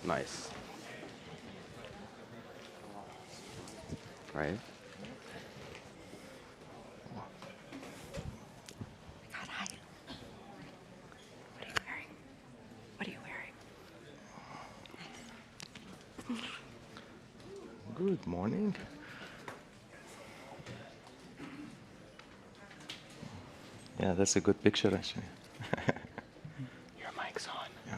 Nice. Right. God, hi. What are you wearing? What are you wearing? Good morning. Yeah, that's a good picture, actually. Your mic's on. Yeah.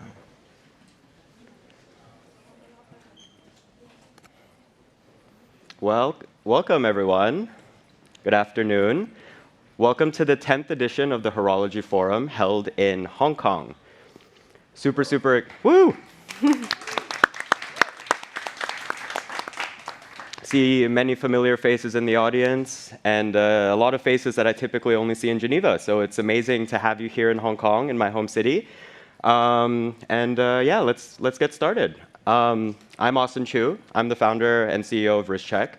Well, welcome everyone. Good afternoon. Welcome to the 10th edition of the Horology Forum held in Hong Kong. Super, woo! See many familiar faces in the audience and a lot of faces that I typically only see in Geneva. So it's amazing to have you here in Hong Kong, in my home city. Yeah, let's get started. I'm Austen Chu. I'm the founder and CEO of Wristcheck.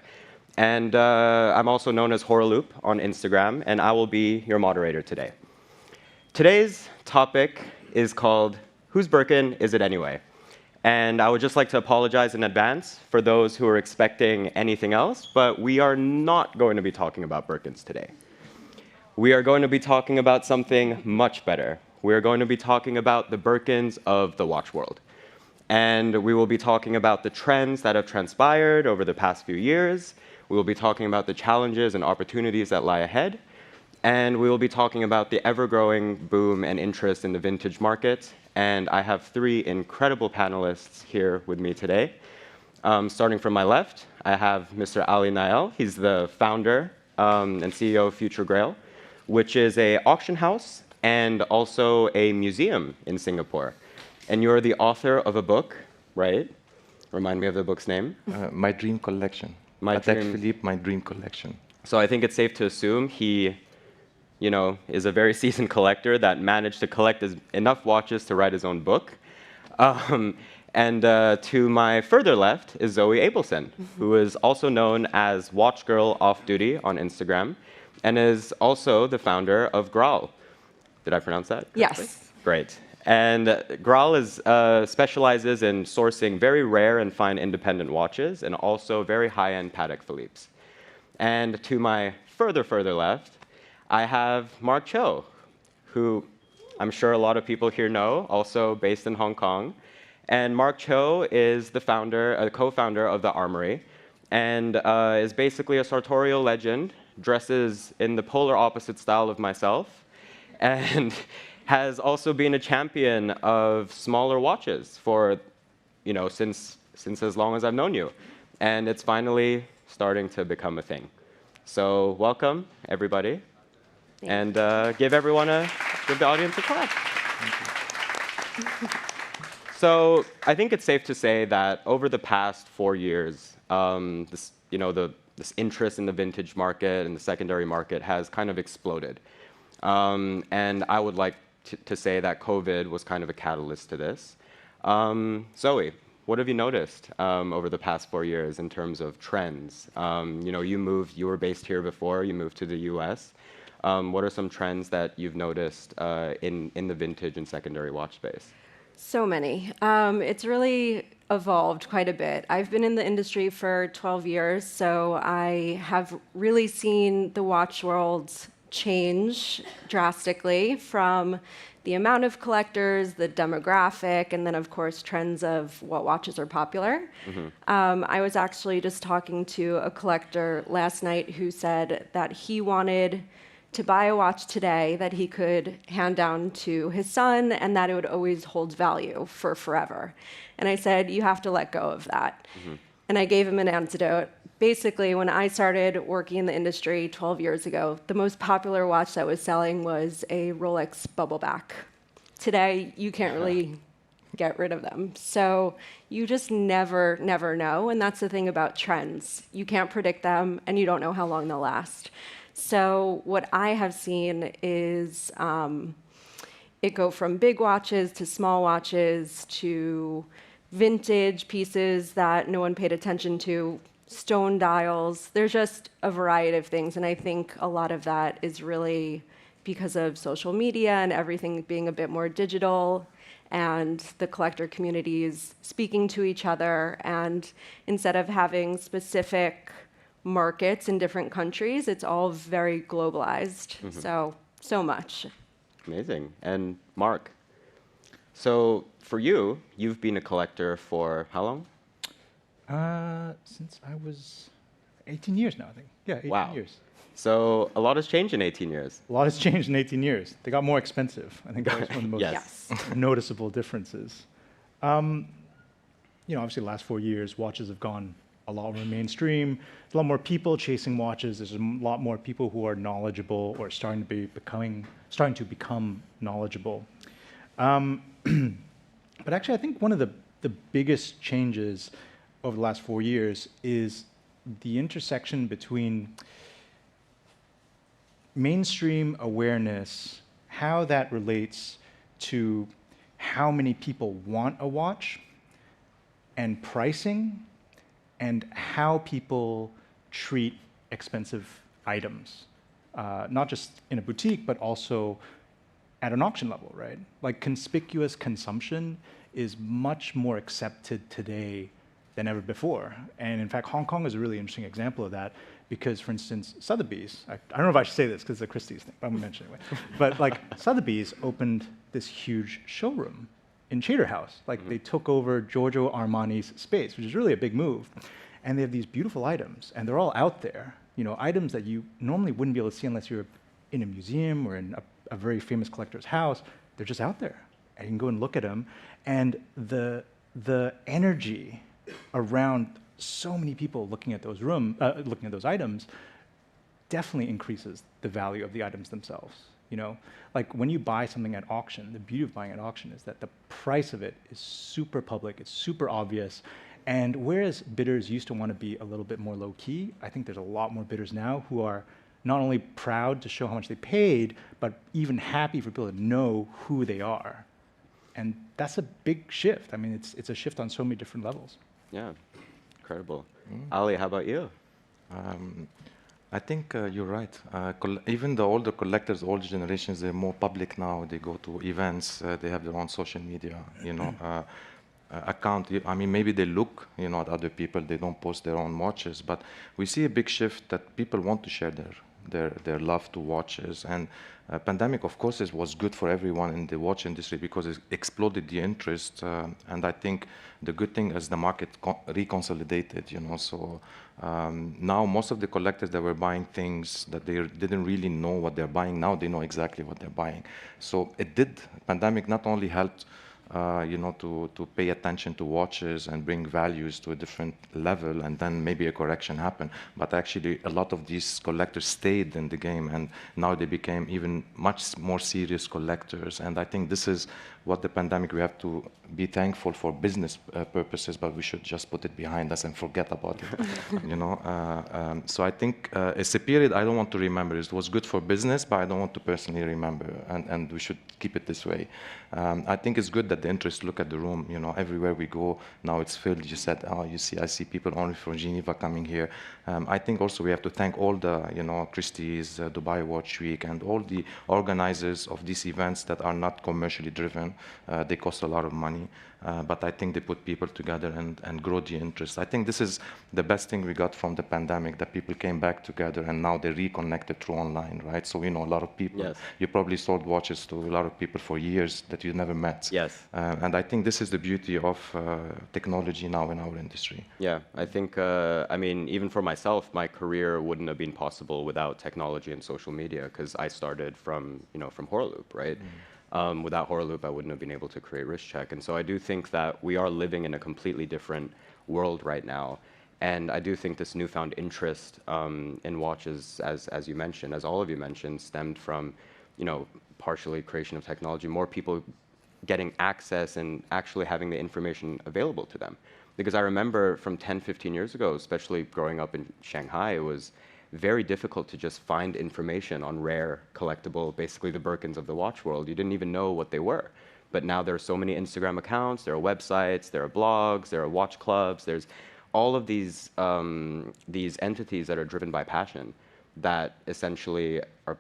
And I'm also known as Horoloop on Instagram, and I will be your moderator today. Today's topic is called, Whose Birkin Is It Anyway? And I would just like to apologize in advance for those who are expecting anything else, but we are not going to be talking about Birkins today. We are going to be talking about something much better. We are going to be talking about the Birkins of the watch world. And we will be talking about the trends that have transpired over the past few years. We will be talking about the challenges and opportunities that lie ahead. And we will be talking about the ever-growing boom and interest in the vintage market. And I have three incredible panelists here with me today. Starting from my left, I have Mr. Nael. He's the founder and CEO of Future Grail, which is an auction house and also a museum in Singapore. And you're the author of a book, right? Remind me of the book's name. My Dream Collection. Patek Philippe, My Dream Collection. So I think it's safe to assume he is a very seasoned collector that managed to collect enough watches to write his own book. To my further left is Zoe Abelson, who is also known as Watch Girl Off Duty on Instagram, and is also the founder of Graal. Did I pronounce that correctly? Yes. Great. And Graal specializes in sourcing very rare and fine independent watches, and also very high-end Patek Philippe's. And to my further left, I have Mark Cho, who I'm sure a lot of people here know, also based in Hong Kong. And Mark Cho is the co-founder of the Armoury, and is basically a sartorial legend, dresses in the polar opposite style of myself, and has also been a champion of smaller watches for, since as long as I've known you. And it's finally starting to become a thing. So welcome, everybody. And give the audience a clap. So I think it's safe to say that over the past 4 years, this interest in the vintage market and the secondary market has kind of exploded. And I would like to say that COVID was kind of a catalyst to this. Zoe, what have you noticed over the past 4 years in terms of trends? You were based here before, you moved to the US. What are some trends that you've noticed in the vintage and secondary watch space? So many. It's really evolved quite a bit. I've been in the industry for 12 years, so I have really seen the watch world change drastically from the amount of collectors, the demographic, and then, of course, trends of what watches are popular. I was actually just talking to a collector last night who said that he wanted to buy a watch today that he could hand down to his son and that it would always hold value for forever. And I said, you have to let go of that. And I gave him an antidote. Basically, when I started working in the industry 12 years ago, the most popular watch that was selling was a Rolex Bubbleback. Today, you can't really get rid of them. So you just never know. And that's the thing about trends. You can't predict them, and you don't know how long they'll last. So what I have seen is it go from big watches to small watches to vintage pieces that no one paid attention to, stone dials. There's just a variety of things, and I think a lot of that is really because of social media and everything being a bit more digital and the collector communities speaking to each other. And instead of having specific markets in different countries, it's all very globalized. So much. Amazing. And Mark, so for you, you've been a collector for how long? Since I was 18 years now, I think. Yeah, 18 Wow. years. So a lot has changed in 18 years. A lot has changed in 18 years. They got more expensive. I think that's one of the most Yes. noticeable differences. Obviously, the last 4 years, watches have gone a lot more mainstream. There's a lot more people chasing watches. There's a lot more people who are knowledgeable or starting to become knowledgeable. But actually, I think one of the biggest changes over the last 4 years is the intersection between mainstream awareness, how that relates to how many people want a watch, and pricing, and how people treat expensive items, not just in a boutique, but also at an auction level, right? Like conspicuous consumption is much more accepted today than ever before. And in fact, Hong Kong is a really interesting example of that because, for instance, Sotheby's, I don't know if I should say this because it's a Christie's thing, but I'm gonna mention it anyway. But like Sotheby's opened this huge showroom in Charterhouse. Like they took over Giorgio Armani's space, which is really a big move. And they have these beautiful items, and they're all out there. Items that you normally wouldn't be able to see unless you're in a museum or in a very famous collector's house. They're just out there, and you can go and look at them. And the energy around so many people looking at those items definitely increases the value of the items themselves. Like when you buy something at auction, the beauty of buying at auction is that the price of it is super public, it's super obvious. And whereas bidders used to want to be a little bit more low key, I think there's a lot more bidders now who are not only proud to show how much they paid, but even happy for people to know who they are. And that's a big shift. I mean, it's a shift on so many different levels. Yeah, incredible. Ali, how about you? I think you're right. Even the older collectors, older generations, they're more public now. They go to events. They have their own social media, account. I mean, maybe they look, at other people. They don't post their own watches. But we see a big shift that people want to share their love to watches. And pandemic, of course, was good for everyone in the watch industry because it exploded the interest. And I think the good thing is the market reconsolidated, So now most of the collectors that were buying things that they didn't really know what they're buying, now they know exactly what they're buying. So pandemic not only helped to pay attention to watches and bring values to a different level, and then maybe a correction happened. But actually, a lot of these collectors stayed in the game, and now they became even much more serious collectors. And I think this is what the pandemic, we have to be thankful for business purposes, but we should just put it behind us and forget about it. So I think it's a period I don't want to remember. It was good for business, but I don't want to personally remember, and we should keep it this way. I think it's good that the interest look at the room. Everywhere we go now, it's filled. You said, I see people only from Geneva coming here. I think also we have to thank all the, Christie's, Dubai Watch Week, and all the organizers of these events that are not commercially driven. They cost a lot of money, but I think they put people together and grow the interest. I think this is the best thing we got from the pandemic, that people came back together and now they reconnected through online, right? So we know a lot of people. Yes. You probably sold watches to a lot of people for years that you never met. Yes. And I think this is the beauty of technology now in our industry. Yeah, I think, even for myself, my career wouldn't have been possible without technology and social media, because I started from Horology, right? Without Horology, I wouldn't have been able to create Wristcheck. And so I do think that we are living in a completely different world right now. And I do think this newfound interest in watches, as you mentioned, as all of you mentioned, stemmed from, partially creation of technology, more people getting access and actually having the information available to them. Because I remember from 10, 15 years ago, especially growing up in Shanghai, it was very difficult to just find information on rare, collectible, basically the Birkins of the watch world. You didn't even know what they were. But now there are so many Instagram accounts, there are websites, there are blogs, there are watch clubs, there's all of these entities that are driven by passion that essentially are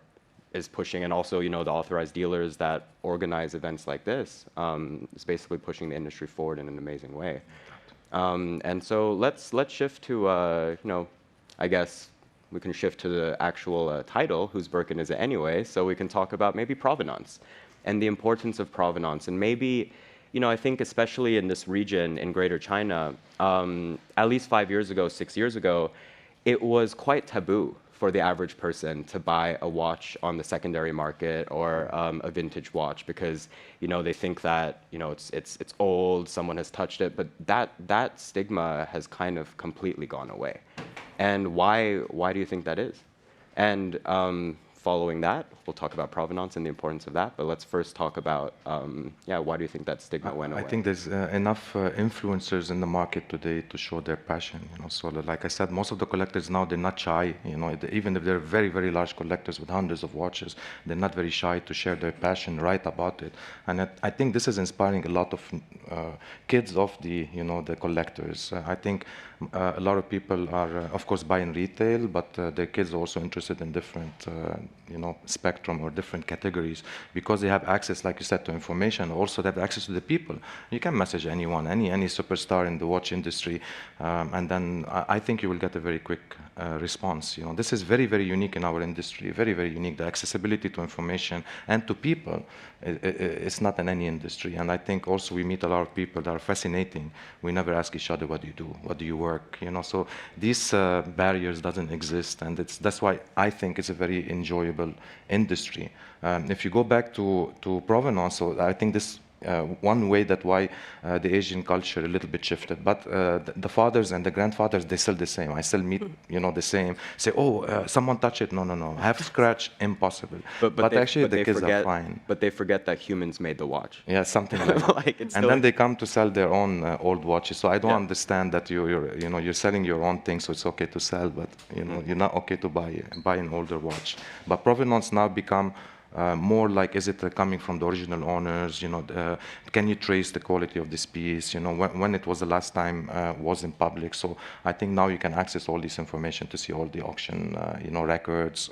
is pushing, and also, the authorized dealers that organize events like this, is basically pushing the industry forward in an amazing way. And so let's shift to, I guess we can shift to the actual title, whose Birkin is it anyway? So we can talk about maybe provenance and the importance of provenance. And maybe, I think especially in this region in Greater China, at least 5 years ago, 6 years ago, it was quite taboo for the average person to buy a watch on the secondary market or a vintage watch because they think that it's old, someone has touched it, but that stigma has kind of completely gone away. And why do you think that is? And following that, we'll talk about provenance and the importance of that. But let's first talk about, why do you think that stigma went away? I think there's enough influencers in the market today to show their passion. So like I said, most of the collectors now, they're not shy. Even if they're very, very large collectors with hundreds of watches, they're not very shy to share their passion, write about it. And I think this is inspiring a lot of kids of the collectors. I think a lot of people are, of course, buying retail, but their kids are also interested in different, spectrum or different categories because they have access, like you said, to information. Also, they have access to the people. You can message anyone, any superstar in the watch industry, and then I think you will get a very quick response. This is very, very unique in our industry. Very, very unique. The accessibility to information and to people, it's not in any industry. And I think also we meet a lot of people that are fascinating. We never ask each other, what do you do? What do you work? So these barriers doesn't exist, and that's why I think it's a very enjoyable industry. If you go back to provenance, so I think this one way that why the Asian culture a little bit shifted, but the fathers and the grandfathers, they still the same. I still meet the same. Say, someone touch it. No. Have scratch, impossible. But actually the kids are fine. But they forget that humans made the watch. Yeah, something like that. And then they come to sell their own old watches. So I don't understand that you're selling your own thing, so it's okay to sell, but you're not okay to buy an older watch. But provenance now become more like, is it coming from the original owners? Can you trace the quality of this piece? When it was the last time was in public. So I think now you can access all this information to see all the auction, records.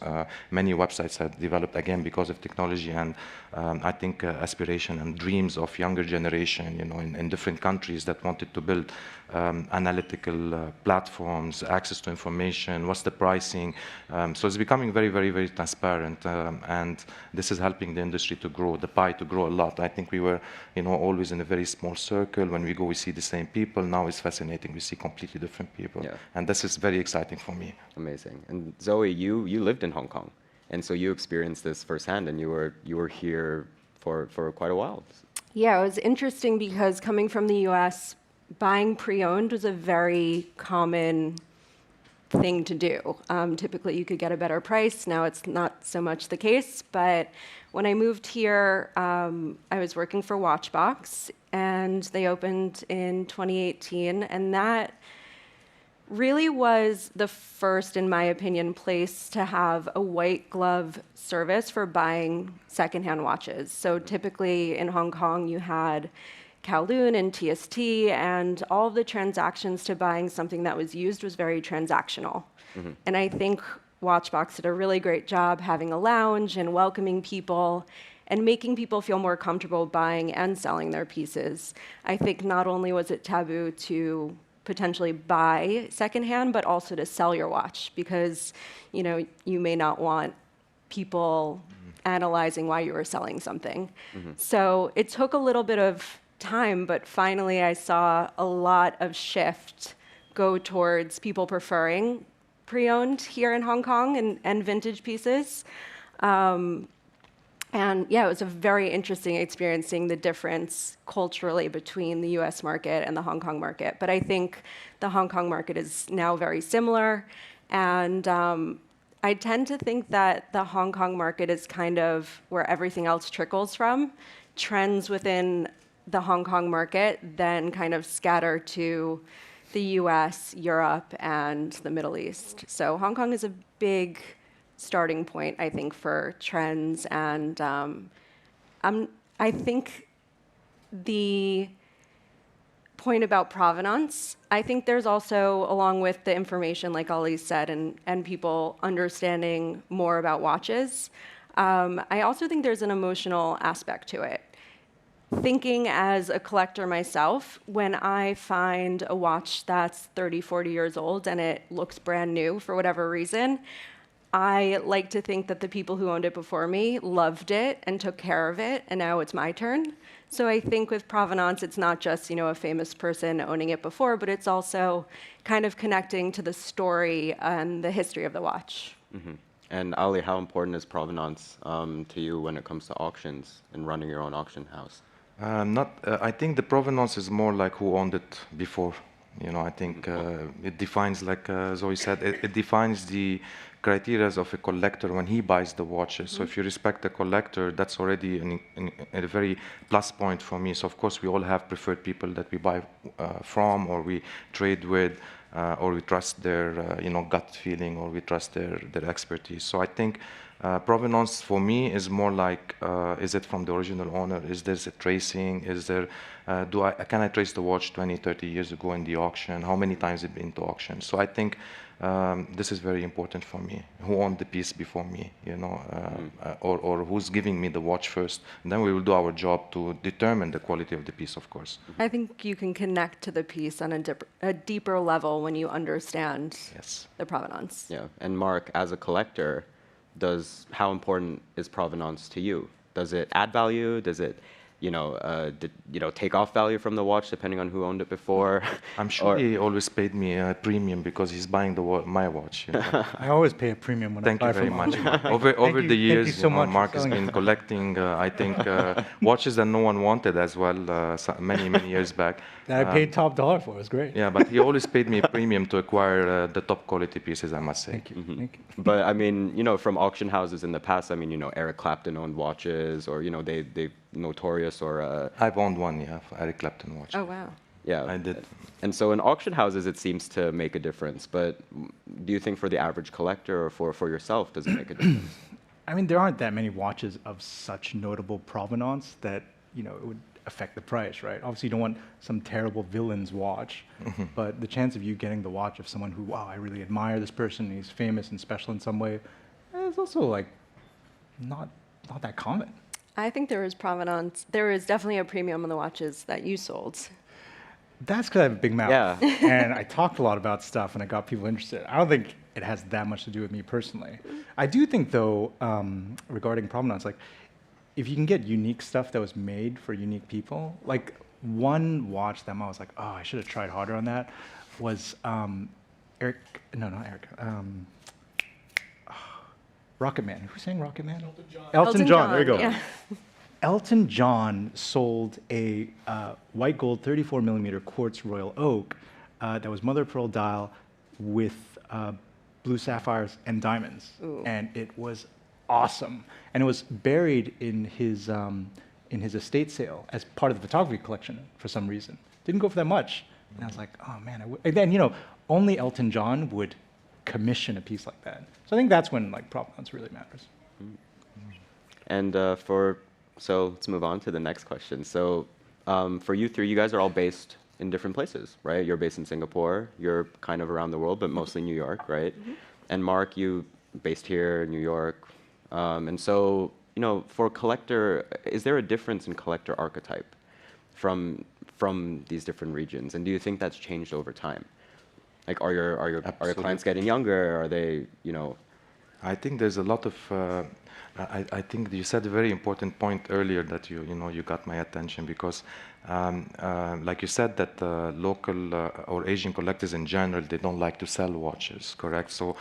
Many websites have developed again because of technology and I think aspiration and dreams of younger generation, in different countries that wanted to build analytical platforms, access to information, what's the pricing. So it's becoming very, very, very transparent, and this is helping the industry to grow, the pie to grow a lot. I think we were, always in a very small circle. When we go, we see the same people. Now it's fascinating. We see completely different people, and this is very exciting for me. Amazing. And Zoe, you lived in Hong Kong, and so you experienced this firsthand, and you were here for quite a while. Yeah, it was interesting because coming from the US, buying pre-owned was a very common thing to do. Typically, you could get a better price. Now it's not so much the case. But when I moved here, I was working for Watchbox, and they opened in 2018. And that really was the first, in my opinion, place to have a white glove service for buying secondhand watches. So typically in Hong Kong, you had Kowloon and TST, and all of the transactions to buying something that was used was very transactional. Mm-hmm. And I think Watchbox did a really great job having a lounge and welcoming people and making people feel more comfortable buying and selling their pieces. I think not only was it taboo to potentially buy secondhand, but also to sell your watch because, you may not want people analyzing why you were selling something. Mm-hmm. So it took a little bit of time, but finally I saw a lot of shift go towards people preferring pre-owned here in Hong Kong and vintage pieces. And yeah, it was a very interesting experiencing the difference culturally between the US market and the Hong Kong market. But I think the Hong Kong market is now very similar. And I tend to think that the Hong Kong market is kind of where everything else trickles from. Trends within the Hong Kong market then kind of scatter to the US, Europe, and the Middle East. So Hong Kong is a big starting point, I think, for trends. And I think the point about provenance, I think there's also, along with the information, like Ali said, and people understanding more about watches, I also think there's an emotional aspect to it. Thinking as a collector myself, when I find a watch that's 30, 40 years old and it looks brand new for whatever reason, I like to think that the people who owned it before me loved it and took care of it, and now it's my turn. So I think with provenance, it's not just, a famous person owning it before, but it's also kind of connecting to the story and the history of the watch. Mm-hmm. And Ali, how important is provenance to you when it comes to auctions and running your own auction house? I think the provenance is more like who owned it before. I think it defines, like Zoe said, it defines the criteria of a collector when he buys the watches. So if you respect the collector, that's already a very plus point for me. So of course we all have preferred people that we buy from, or we trade with, or we trust their gut feeling, or we trust their expertise. So I think provenance for me is more like, is it from the original owner? Is there a tracing? Is there, can I trace the watch 20, 30 years ago in the auction? How many times it been to auction? So I think this is very important for me. Who owned the piece before me, or who's giving me the watch first? And then we will do our job to determine the quality of the piece, of course. I think you can connect to the piece on a deeper level when you understand the provenance. Yeah, and Mark, as a collector, how important is provenance to you? Does it add value? Does it, take off value from the watch depending on who owned it before? I'm sure he always paid me a premium because he's buying my watch. I always pay a premium when I buy from Thank you very much. Over the years, Mark has been collecting, I think, watches that no one wanted as well, many years back. That I paid top dollar for. It was great. Yeah, but he always paid me a premium to acquire the top quality pieces, I must say. Thank you. Mm-hmm. Thank you. But I mean, from auction houses in the past, I mean, Eric Clapton owned watches, or they notorious, or I've owned one, Eric Clapton watch. Oh wow. Yeah, I did. And so in auction houses, it seems to make a difference. But do you think for the average collector, or for yourself, does it make a difference? I mean, there aren't that many watches of such notable provenance that it would affect the price, right? Obviously, you don't want some terrible villain's watch, but the chance of you getting the watch of someone who, wow, I really admire this person, he's famous and special in some way, is also like not that common. I think there is provenance. There is definitely a premium on the watches that you sold. That's because I have a big mouth. Yeah. And I talked a lot about stuff and I got people interested. I don't think it has that much to do with me personally. I do think, though, regarding provenance, like, if you can get unique stuff that was made for unique people, like one watch that I was like, oh, I should have tried harder on that, was Rocket Man. Who sang Rocket Man? Elton John. Elton John, there you go. Yeah. Elton John sold a white gold 34 millimeter quartz royal oak that was mother of pearl dial with blue sapphires and diamonds. Ooh. And it was awesome. And it was buried in his estate sale as part of the photography collection for some reason. Didn't go for that much. And I was like, oh man, and then, only Elton John would commission a piece like that. So I think that's when provenance really matters. And so let's move on to the next question. So for you three, you guys are all based in different places, right? You're based in Singapore. You're kind of around the world, but mostly New York, right? Mm-hmm. And Mark, you based here, New York. And so, for a collector, is there a difference in collector archetype from these different regions? And do you think that's changed over time? Like, are your clients getting younger? Are they, I think there's a lot of. I think you said a very important point earlier that you got my attention because, like you said, that local or Asian collectors in general, they don't like to sell watches, correct? So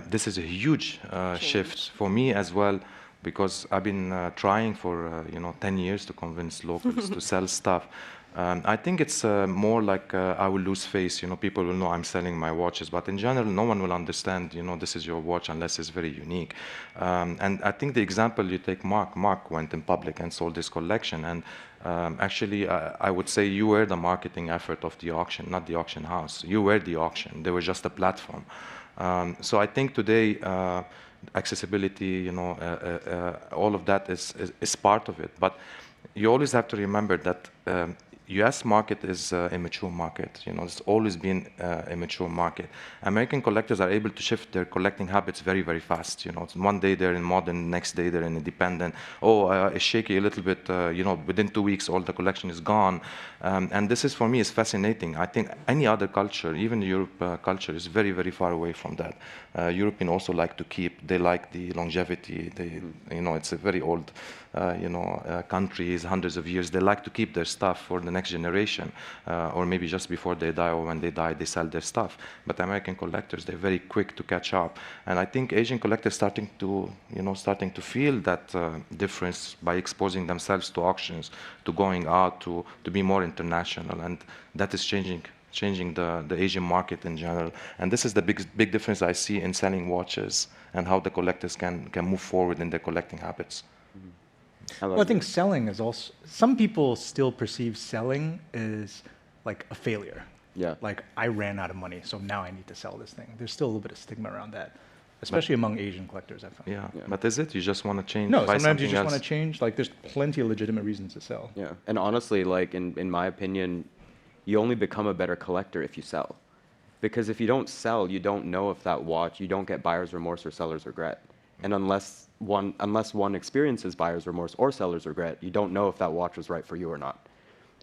this is a huge shift for me as well, because I've been trying for 10 years to convince locals to sell stuff. I think it's more like I will lose face. People will know I'm selling my watches, but in general, no one will understand. This is your watch unless it's very unique. And I think the example you take, Mark went in public and sold this collection, and actually, I would say you were the marketing effort of the auction, not the auction house. You were the auction. They were just a platform. So I think today, accessibility, all of that is part of it. But you always have to remember that. U.S. market is a mature market. You know, it's always been a mature market. American collectors are able to shift their collecting habits very, very fast. You know, one day they're in modern, next day they're in independent. Oh, it's shaky a little bit. You know, within 2 weeks, all the collection is gone. And this is, for me, is fascinating. I think any other culture, even the Europe culture, is very, very far away from that. European also like to keep. They like the longevity. They, you know, it's a very old, countries, hundreds of years. They like to keep their stuff for the next generation, or maybe just before they die, or when they die, they sell their stuff. But American collectors, they're very quick to catch up. And I think Asian collectors starting to feel that difference by exposing themselves to auctions, to going out, to be more international, and that is changing the Asian market in general. And this is the big difference I see in selling watches and how the collectors can move forward in their collecting habits. Well, I think selling is also, some people still perceive selling as like a failure. Yeah. Like, I ran out of money, so now I need to sell this thing. There's still a little bit of stigma around that, especially among Asian collectors, I found. Yeah. But is it? You just want to change? No, buy sometimes you something just else? want to change. Like, there's plenty of legitimate reasons to sell. Yeah, and honestly, like in my opinion, you only become a better collector if you sell. Because if you don't sell, you don't know if that watch, you don't get buyer's remorse or seller's regret. And unless one experiences buyer's remorse or seller's regret, you don't know if that watch was right for you or not.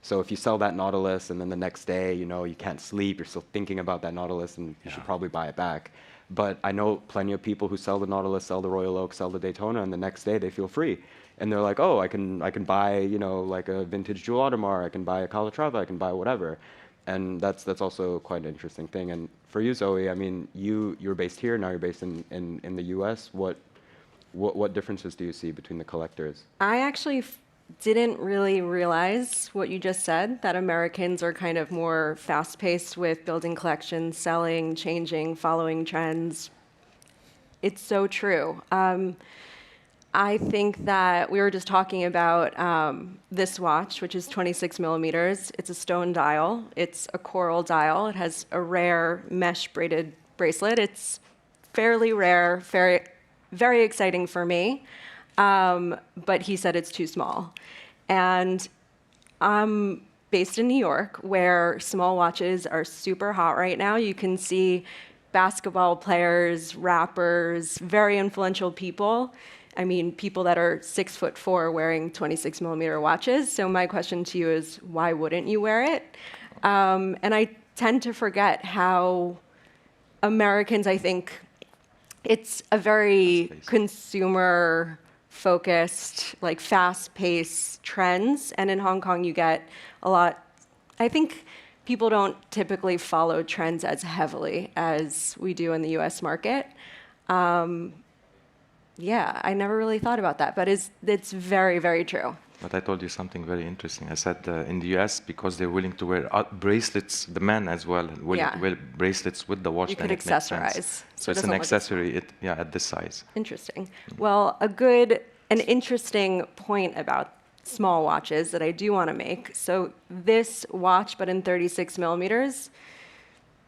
So if you sell that Nautilus and then the next day, you know, you can't sleep, you're still thinking about that Nautilus and you should probably buy it back. But I know plenty of people who sell the Nautilus, sell the Royal Oak, sell the Daytona, and the next day they feel free. And they're like, oh, I can buy, you know, like a vintage Jewel Audemars, I can buy a Calatrava, I can buy whatever. And that's also quite an interesting thing. And for you, Zoe, I mean, you're based here, now you're based in the US. What differences do you see between the collectors? I actually didn't really realize what you just said, that Americans are kind of more fast-paced with building collections, selling, changing, following trends. It's so true. I think that we were just talking about this watch, which is 26 millimeters. It's a stone dial. It's a coral dial. It has a rare mesh braided bracelet. It's fairly rare, very exciting for me. But he said it's too small. And I'm based in New York, where small watches are super hot right now. You can see basketball players, rappers, very influential people. I mean, people that are 6'4" wearing 26 millimeter watches. So my question to you is, why wouldn't you wear it? And I tend to forget how Americans, I think, it's a very consumer-focused, like fast-paced trends. And in Hong Kong, you get a lot. I think people don't typically follow trends as heavily as we do in the US market. Yeah, I never really thought about that, but it's very, very true. But I told you something very interesting. I said in the US, because they're willing to wear bracelets, the men as well, willing to wear bracelets with the watch. You could then it makes sense. accessorize. So it's an accessory, at this size. Interesting. Well, an interesting point about small watches that I do want to make. So this watch, but in 36 millimeters,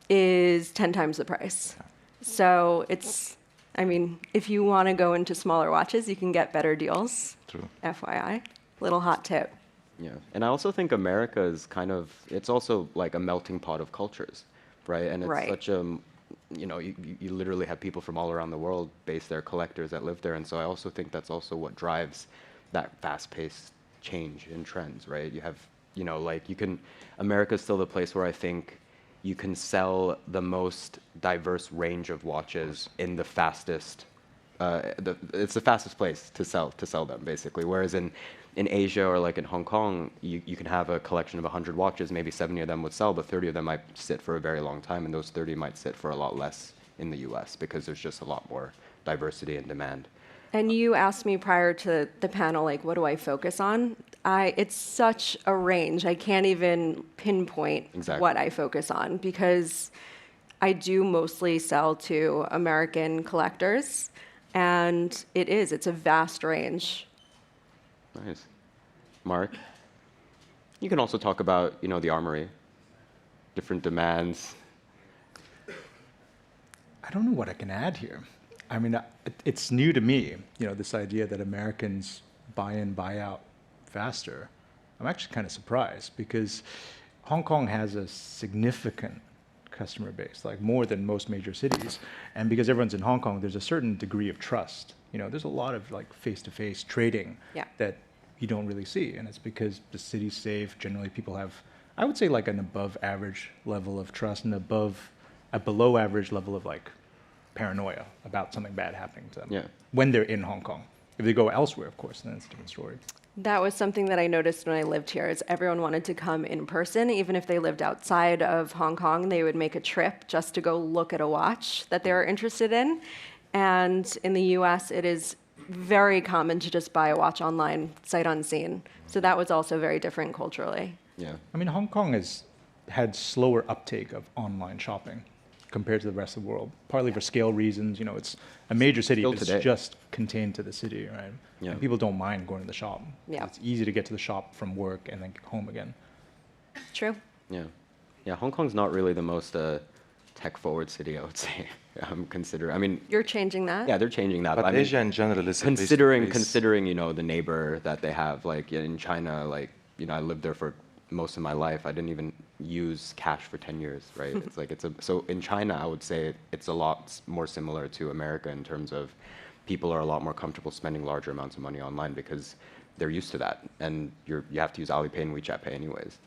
is 10 times the price. So it's, I mean, if you want to go into smaller watches, you can get better deals. True. FYI. Little hot tip. Yeah, and I also think America is kind of, it's also like a melting pot of cultures, right? And it's such a, you know, you literally have people from all around the world base their collectors that live there. And so I also think that's also what drives that fast-paced change in trends, right? You have, you know, like America's still the place where I think you can sell the most diverse range of watches in the fastest, it's the fastest place to sell them, basically. Whereas in Asia or like in Hong Kong, you can have a collection of 100 watches, maybe 70 of them would sell, but 30 of them might sit for a very long time, and those 30 might sit for a lot less in the US because there's just a lot more diversity and demand. And you asked me prior to the panel, like, what do I focus on? It's such a range. I can't even pinpoint what I focus on because I do mostly sell to American collectors, and it's a vast range. Nice. Mark, you can also talk about, you know, the Armoury, different demands. I don't know what I can add here. I mean, it's new to me, you know, this idea that Americans buy in, buy out faster. I'm actually kind of surprised because Hong Kong has a significant customer base, like more than most major cities. And because everyone's in Hong Kong, there's a certain degree of trust. You know, there's a lot of like face-to-face trading Yeah. that you don't really see. And it's because the city's safe. Generally, people have, I would say, like an above average level of trust and a below average level of like paranoia about something bad happening to them Yeah. when they're in Hong Kong. If they go elsewhere, of course, then it's a different story. That was something that I noticed when I lived here is everyone wanted to come in person. Even if they lived outside of Hong Kong, they would make a trip just to go look at a watch that they were interested in. And in the US, it is very common to just buy a watch online, sight unseen. So that was also very different culturally. Yeah. I mean, Hong Kong has had slower uptake of online shopping compared to the rest of the world, partly for scale reasons. You know, it's a major city, Still but it's today. just contained to the city, right? Yeah. And people don't mind going to the shop. Yeah. It's easy to get to the shop from work and then home again. True. Yeah. Yeah, Hong Kong's not really the most tech-forward city, I would say. I mean, You're changing that? yeah, they're changing that. But I mean, Asia in general is a considering, you know, the neighbor that they have, like in China, like, you know, I lived there for most of my life. I didn't even use cash for 10 years, right? It's like, so in China, I would say it's a lot more similar to America in terms of people are a lot more comfortable spending larger amounts of money online because they're used to that. And you have to use Alipay and WeChat Pay anyways.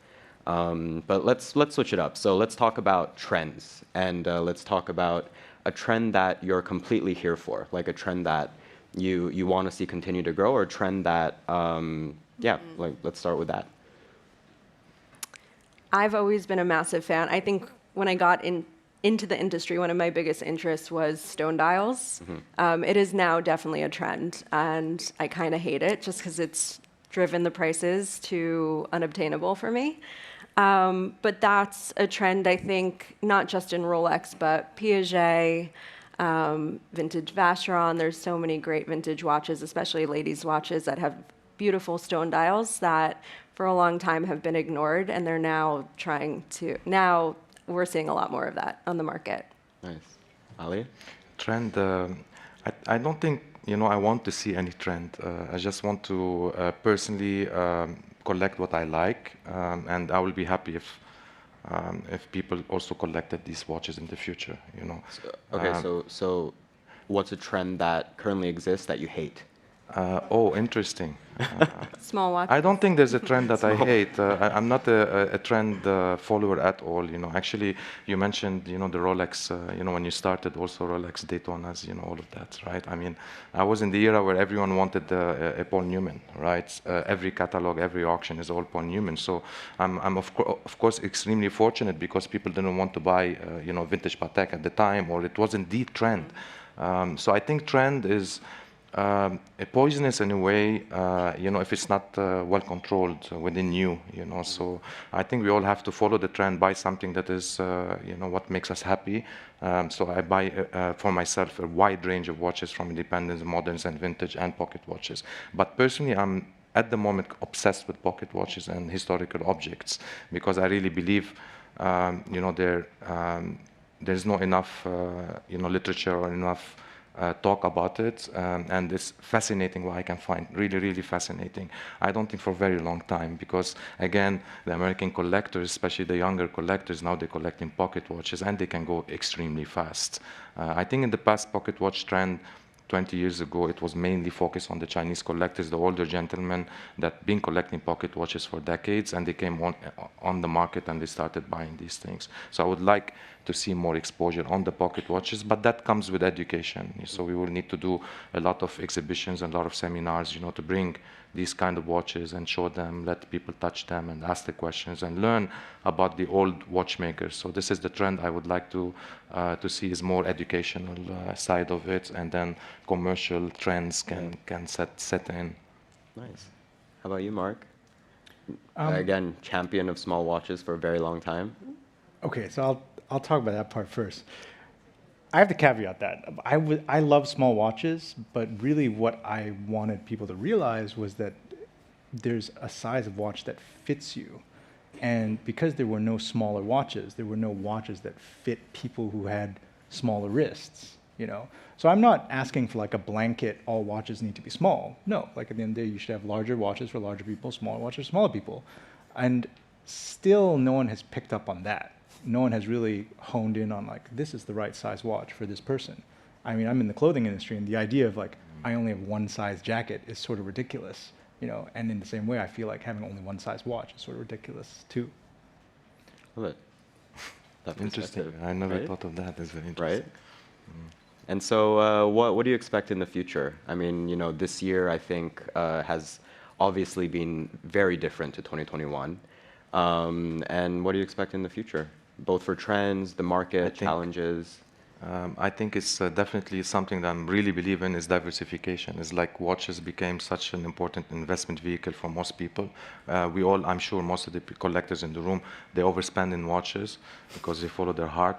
But let's switch it up. So let's talk about trends, and let's talk about a trend that you're completely here for, like a trend that you want to see continue to grow, or a trend that, like let's start with that. I've always been a massive fan. I think when I got into the industry, one of my biggest interests was stone dials. It is now definitely a trend, and I kind of hate it just because it's driven the prices to unobtainable for me. But that's a trend, I think, not just in Rolex, but Piaget, vintage Vacheron. There's so many great vintage watches, especially ladies' watches that have beautiful stone dials that for a long time have been ignored, and they're now now we're seeing a lot more of that on the market. Nice. Ali? Trend, I don't think, you know, I want to see any trend. I just want to personally collect what I like, and I will be happy if people also collected these watches in the future, you know. So what's a trend that currently exists that you hate? Oh, interesting. Small watch. I don't think there's a trend that I hate. I'm not a trend follower at all. You know, actually, you mentioned, you know, the Rolex. You know, when you started, also Rolex Daytonas. You know, all of that, right? I mean, I was in the era where everyone wanted a Paul Newman, right? Every catalog, every auction is all Paul Newman. So I'm of course extremely fortunate because people didn't want to buy, you know, vintage Patek at the time, or it wasn't the trend. So I think trend is poisonous in a way, you know, if it's not well controlled within you, you know. So I think we all have to follow the trend, buy something that is, you know, what makes us happy. So I buy for myself a wide range of watches from independents, moderns, and vintage, and pocket watches. But personally, I'm at the moment obsessed with pocket watches and historical objects because I really believe, you know, there's not enough, you know, literature or enough talk about it, and it's fascinating what I can find, really, really fascinating. I don't think for a very long time, because again, the American collectors, especially the younger collectors, now they're collecting pocket watches, and they can go extremely fast. I think in the past pocket watch trend, 20 years ago, it was mainly focused on the Chinese collectors, the older gentlemen that been collecting pocket watches for decades, and they came on the market and they started buying these things. So I would like to see more exposure on the pocket watches, but that comes with education. So we will need to do a lot of exhibitions and a lot of seminars, you know, to bring these kind of watches and show them, let people touch them and ask the questions and learn about the old watchmakers. So this is the trend I would like to see, is more educational side of it, and then commercial trends can set in. Nice. How about you, Mark? Again, champion of small watches for a very long time. Okay, so I'll talk about that part first. I have to caveat that. I love small watches, but really what I wanted people to realize was that there's a size of watch that fits you. And because there were no smaller watches, there were no watches that fit people who had smaller wrists. you know? So I'm not asking for like a blanket, all watches need to be small. No, like at the end of the day, you should have larger watches for larger people, smaller watches for smaller people. And still no one has picked up on that. No one has really honed in on like, this is the right size watch for this person. I mean, I'm in the clothing industry, and the idea of like, I only have one size jacket is sort of ridiculous, you know? And in the same way, I feel like having only one size watch is sort of ridiculous too. Love it. That Interesting. perspective, I never right? thought of that. That's very interesting. Right? And so, what do you expect in the future? I mean, you know, this year I think has obviously been very different to 2021. And what do you expect in the future, both for trends, the market, challenges? I think it's definitely something that I'm really believe in is diversification. It's like watches became such an important investment vehicle for most people. We all, I'm sure most of the collectors in the room, they overspend in watches because they follow their heart.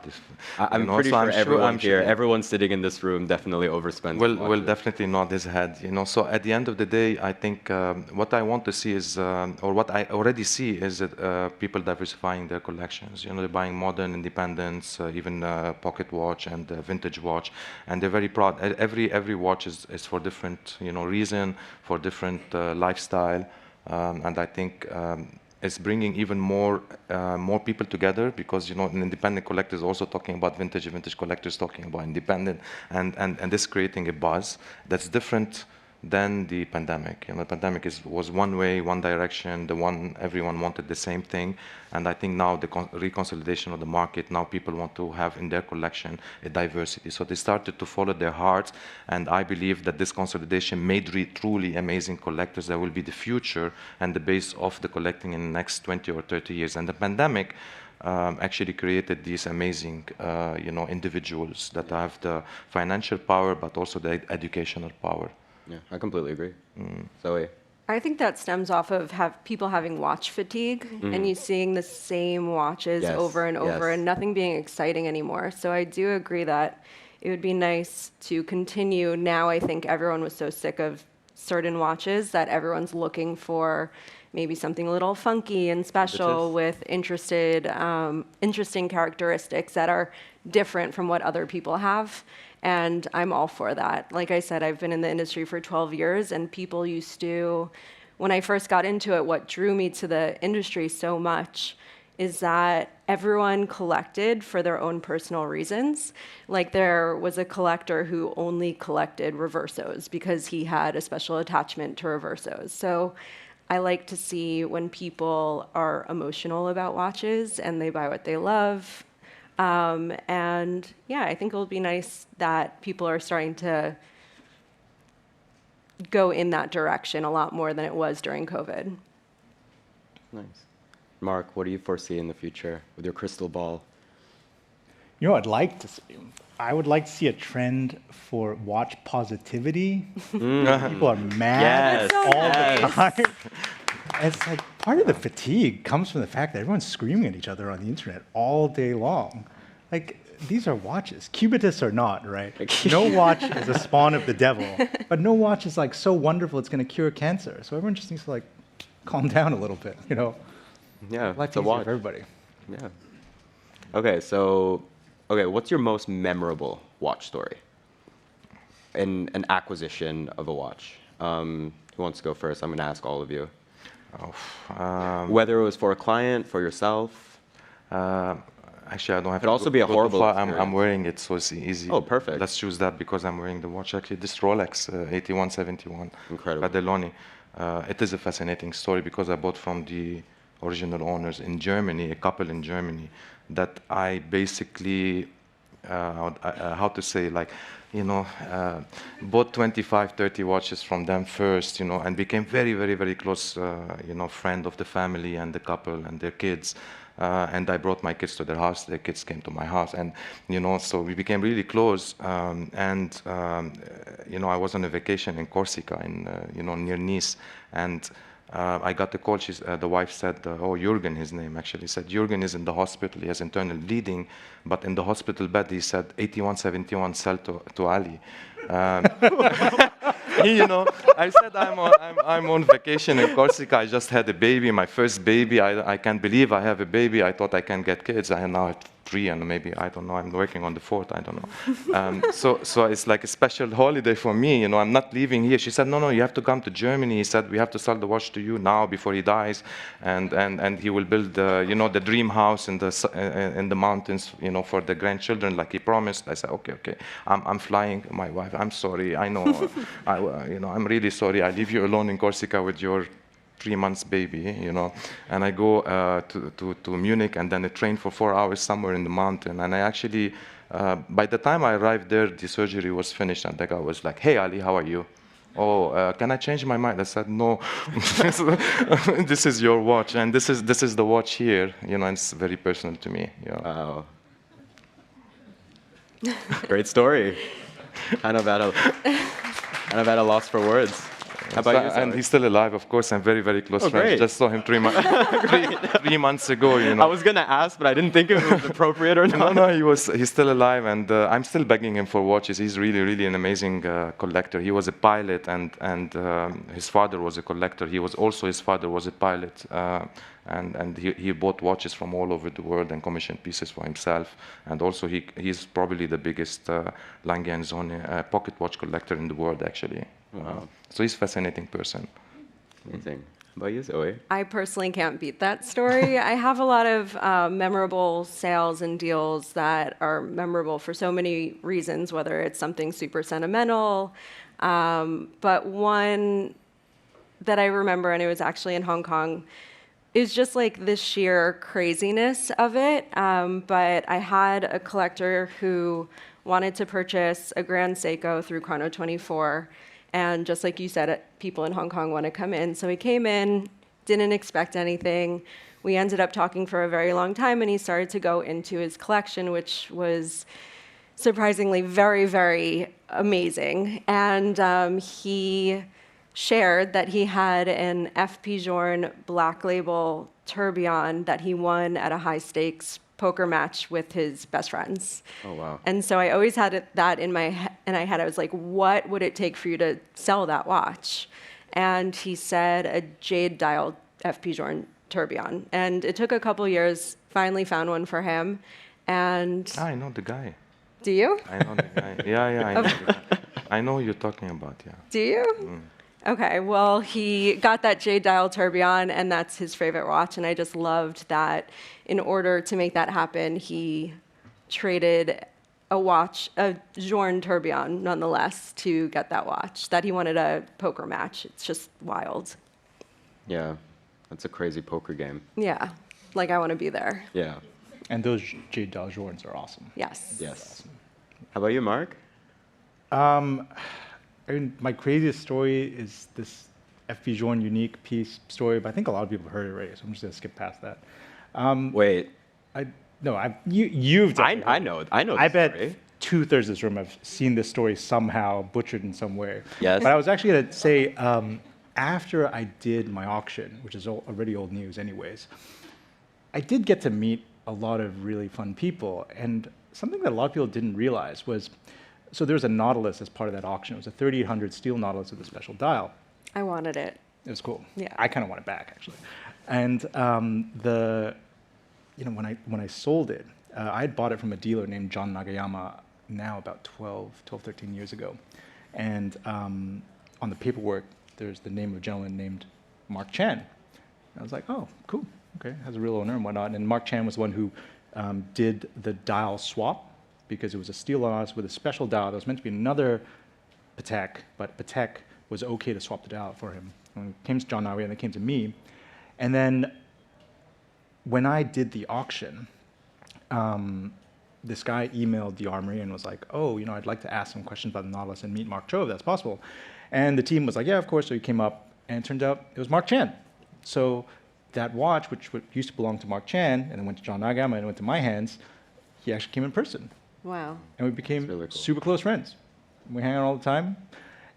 I'm pretty sure everyone here, everyone sitting in this room definitely overspends. Well, definitely not his head, you know. So at the end of the day, I think what I want to see is, or what I already see is that people diversifying their collections. You know, they're buying modern independents, even pocket watch and vintage watch, and they're very proud. Every watch is for different, you know, reason, for different lifestyle, and I think it's bringing even more people together because, you know, an independent collectors also talking about vintage collectors talking about independent, and this creating a buzz that's different than the pandemic. You know, the pandemic was one way, one direction, everyone wanted the same thing, and I think now the reconsolidation of the market, now people want to have in their collection a diversity. So they started to follow their hearts, and I believe that this consolidation made truly amazing collectors that will be the future and the base of the collecting in the next 20 or 30 years. And the pandemic actually created these amazing, you know, individuals that have the financial power, but also the educational power. Yeah, I completely agree. Zoe? I think that stems off of people having watch fatigue and you seeing the same watches over and over and nothing being exciting anymore. So I do agree that it would be nice to continue. Now I think everyone was so sick of certain watches that everyone's looking for maybe something a little funky and special with interesting characteristics that are different from what other people have. And I'm all for that. Like I said, I've been in the industry for 12 years, and people used to, when I first got into it, what drew me to the industry so much is that everyone collected for their own personal reasons. Like there was a collector who only collected reversos because he had a special attachment to reversos. So I like to see when people are emotional about watches and they buy what they love. And yeah, I think it'll be nice that people are starting to go in that direction a lot more than it was during COVID. Nice. Mark, what do you foresee in the future with your crystal ball? You know what I'd like to see? I would like to see a trend for watch positivity. People are mad all the time. It's like part of the fatigue comes from the fact that everyone's screaming at each other on the internet all day long. Like, these are watches, Cubitus or not, right? No watch is a spawn of the devil, but no watch is like so wonderful it's going to cure cancer. So everyone just needs to like calm down a little bit, you know? Yeah, Life it's a easier watch for everybody. Yeah. Okay, what's your most memorable watch story? In an acquisition of a watch. Who wants to go first? I'm going to ask all of you. Whether it was for a client, for yourself. Actually, I don't have It could also be a horrible experience. I'm wearing it, so it's easy. Oh, perfect. Let's choose that because I'm wearing the watch. Actually, this Rolex 8171 Incredible. Padelloni. It is a fascinating story because I bought from the original owners in Germany, a couple in Germany, that I basically, how to say, like, you know, bought 25, 30 watches from them first, you know, and became very, very, very close, you know, friend of the family and the couple and their kids. And I brought my kids to their house. Their kids came to my house, and you know, so we became really close. You know, I was on a vacation in Corsica, you know, near Nice, and I got the call. The wife said, "Oh, Jürgen, his name actually said Jürgen is in the hospital. He has internal bleeding, but in the hospital bed, he said 8171 sell to Ali." You know, I said I'm on vacation in Corsica. I just had a baby, my first baby. I can't believe I have a baby. I thought I can get kids. I now have 3, and maybe, I don't know, I'm working on the 4th, I don't know. So it's like a special holiday for me, you know, I'm not leaving here. She said, no, you have to come to Germany. He said, we have to sell the watch to you now before he dies, and he will build, you know, the dream house in the mountains, you know, for the grandchildren, like he promised. I said, okay, I'm flying. My wife, I'm sorry, I know, you know, I'm really sorry. I leave you alone in Corsica with your 3 months baby, you know, and I go to Munich, and then I train for 4 hours somewhere in the mountain. And I actually, by the time I arrived there, the surgery was finished, and the guy was like, "Hey, Ali, how are you? Oh, can I change my mind?" I said, "No, this is your watch, and this is the watch here, you know, and it's very personal to me." You know. Wow. Great story. Kind of at a loss for words. How about you, Zoe? And he's still alive, of course. I'm very, very close Oh, friends. great. Just saw him 3 months ago, you know. I was going to ask, but I didn't think if it was appropriate or not. No, he's still alive, and I'm still begging him for watches. He's really, really an amazing collector. He was a pilot, and his father was a collector. His father was a pilot, and he bought watches from all over the world and commissioned pieces for himself. And also, he's probably the biggest Lange & Söhne pocket watch collector in the world, actually. Wow. So he's a fascinating person. Amazing. How about you, Zoe? I personally can't beat that story. I have a lot of memorable sales and deals that are memorable for so many reasons, whether it's something super sentimental. But one that I remember, and it was actually in Hong Kong, is just like the sheer craziness of it. But I had a collector who wanted to purchase a Grand Seiko through Chrono 24. And just like you said, people in Hong Kong want to come in. So he came in, didn't expect anything. We ended up talking for a very long time, and he started to go into his collection, which was surprisingly very, very amazing. And he shared that he had an F.P. Journe Black Label tourbillon that he won at a high-stakes poker match with his best friends. Oh, wow. And so I always had that in my head. I was like, what would it take for you to sell that watch? And he said a jade dial F.P. Journe tourbillon. And it took a couple years, finally found one for him. And I know the guy. do you? I know the guy. Yeah, I know the guy. I know who you're talking about, yeah. Do you? Okay, well, he got that jade dial tourbillon, and that's his favorite watch. And I just loved that in order to make that happen, he traded a watch, a Journe tourbillon, nonetheless, to get that watch, that he wanted a poker match. It's just wild. Yeah, that's a crazy poker game. Yeah, like I want to be there. Yeah. And those jade dial Journes are awesome. Yes. Yes. How about you, Mark? I mean, my craziest story is this F.P. Journe unique piece story, but I think a lot of people have heard it already, so I'm just going to skip past that. Wait. You've definitely I know. I know. I this bet story. 2/3 of this room have seen this story somehow butchered in some way. Yes. But I was actually going to say, after I did my auction, which is already old news anyways, I did get to meet a lot of really fun people. And something that a lot of people didn't realize was, so there was a Nautilus as part of that auction. It was a 3800 steel Nautilus with a special dial. I wanted it. It was cool. Yeah. I kind of want it back, actually. And when I sold it, I had bought it from a dealer named John Nagayama now about 13 years ago. And on the paperwork, there's the name of a gentleman named Mark Chan. And I was like, oh, cool. Okay, has a real owner and whatnot. And Mark Chan was the one who did the dial swap, because it was a steel Nautilus with a special dial. There was meant to be another Patek, but Patek was okay to swap the dial for him. And it came to John Nael, and it came to me. And then when I did the auction, this guy emailed the Armoury and was like, oh, I'd like to ask some questions about the Nautilus and meet Mark Cho, if that's possible. And the team was like, yeah, of course. So he came up, and it turned out it was Mark Chan. So that watch, which used to belong to Mark Chan, and then went to John Nagayama and went to my hands, he actually came in person. Wow. And we became really cool. super close friends. We hang out all the time.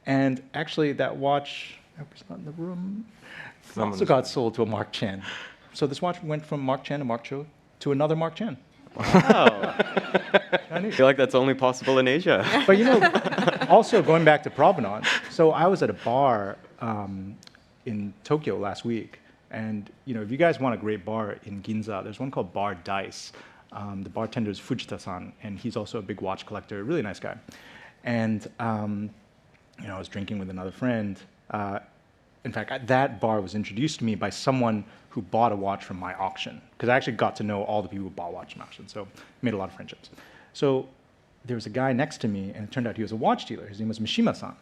And actually, that watch, I was not in the room, also got sold to a Mark Chan. So this watch went from Mark Chan to Mark Cho to another Mark Chan. Wow. I feel like that's only possible in Asia. But also going back to provenance, so I was at a bar in Tokyo last week. And if you guys want a great bar in Ginza, there's one called Bar Dice. The bartender is Fujita-san, and he's also a big watch collector, really nice guy. And I was drinking with another friend. In fact, that bar was introduced to me by someone who bought a watch from my auction, because I actually got to know all the people who bought watches from auction, so made a lot of friendships. So there was a guy next to me, and it turned out he was a watch dealer. His name was Mishima-san.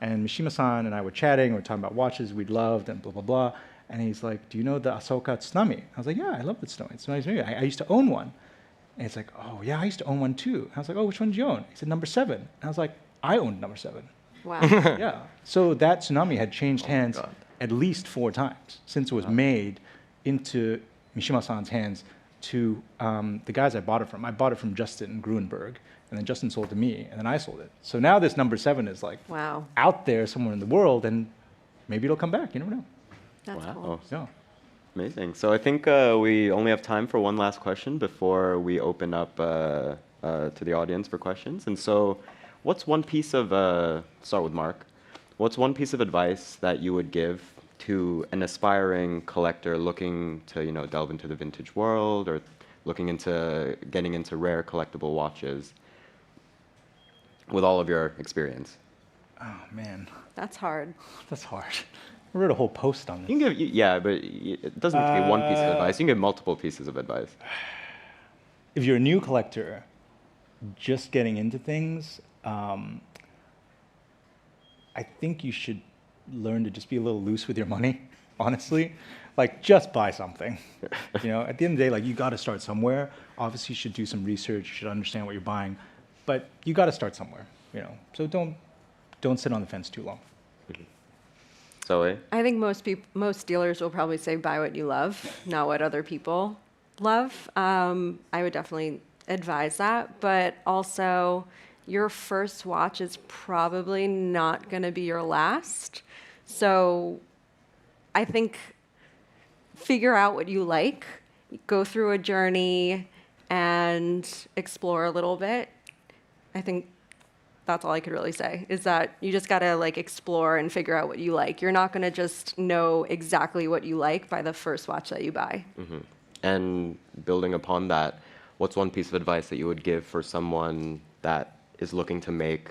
And Mishima-san and I were chatting, we were talking about watches we'd loved, and blah, blah, blah. And he's like, do you know the Asoka Tsunami? I was like, yeah, I love the Tsunami. Tsunami's really good. I used to own one. And he's like, oh, yeah, I used to own one too. I was like, oh, which one did you own? He said, number 7. And I was like, I owned number 7. Wow. Yeah. So that Tsunami had changed hands at least 4 times since it was made into Mishima-san's hands to the guys I bought it from. I bought it from Justin Gruenberg, and then Justin sold it to me, and then I sold it. So now this number 7 is like Wow. out there somewhere in the world, and maybe it'll come back. You never know. That's Wow. cool. Yeah. Amazing. So I think we only have time for one last question before we open up to the audience for questions. And so what's one piece of, start with Mark, what's one piece of advice that you would give to an aspiring collector looking to, delve into the vintage world or looking into getting into rare collectible watches with all of your experience? Oh, man. That's hard. That's hard. I wrote a whole post on this. You can give, yeah, but it doesn't have to be one piece of advice. You can give multiple pieces of advice. If you're a new collector, just getting into things, I think you should learn to just be a little loose with your money, honestly. Like, just buy something. At the end of the day, like, you got to start somewhere. Obviously, you should do some research. You should understand what you're buying. But you got to start somewhere, So don't sit on the fence too long. Zoe? I think most dealers will probably say buy what you love, not what other people love. I would definitely advise that, but also your first watch is probably not going to be your last. So I think figure out what you like, go through a journey and explore a little bit. I think that's all I could really say, is that you just got to explore and figure out what you like. You're not going to just know exactly what you like by the first watch that you buy. Mm-hmm. And building upon that, what's one piece of advice that you would give for someone that is looking to make,